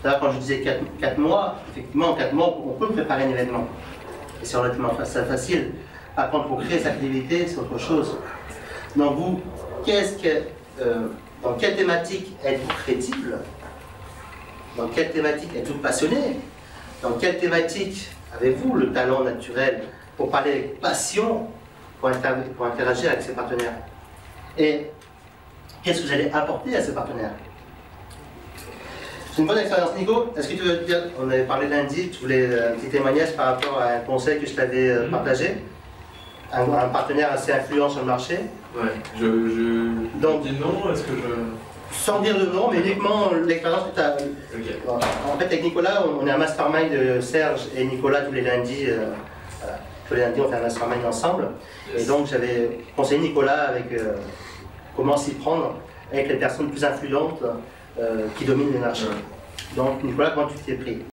Là, quand je disais 4 mois, effectivement, en 4 mois, on peut préparer un événement. Et c'est relativement facile. Par contre, pour créer sa crédibilité, c'est autre chose. Donc vous, dans quelle thématique êtes-vous crédible? Dans quelle thématique êtes-vous passionné? Dans quelle thématique avez-vous le talent naturel pour parler avec passion, pour interagir avec ses partenaires? Et qu'est-ce que vous allez apporter à ces partenaires? C'est une bonne expérience. Nico, est-ce que tu veux dire, on avait parlé lundi, tu voulais un petit témoignage par rapport à un conseil que je t'avais partagé, un partenaire assez influent sur le marché? Ouais, donc dis non, est-ce que je... Sans dire de nom, mais uniquement l'expérience que tu as. Okay. En fait, avec Nicolas, on est un mastermind de Serge et Nicolas tous les lundis. Voilà. Tous les lundis, on fait un mastermind ensemble. Yes. Et donc, j'avais conseillé Nicolas avec comment s'y prendre avec les personnes plus influentes qui dominent les marchés. Donc, Nicolas, comment tu t'y es pris?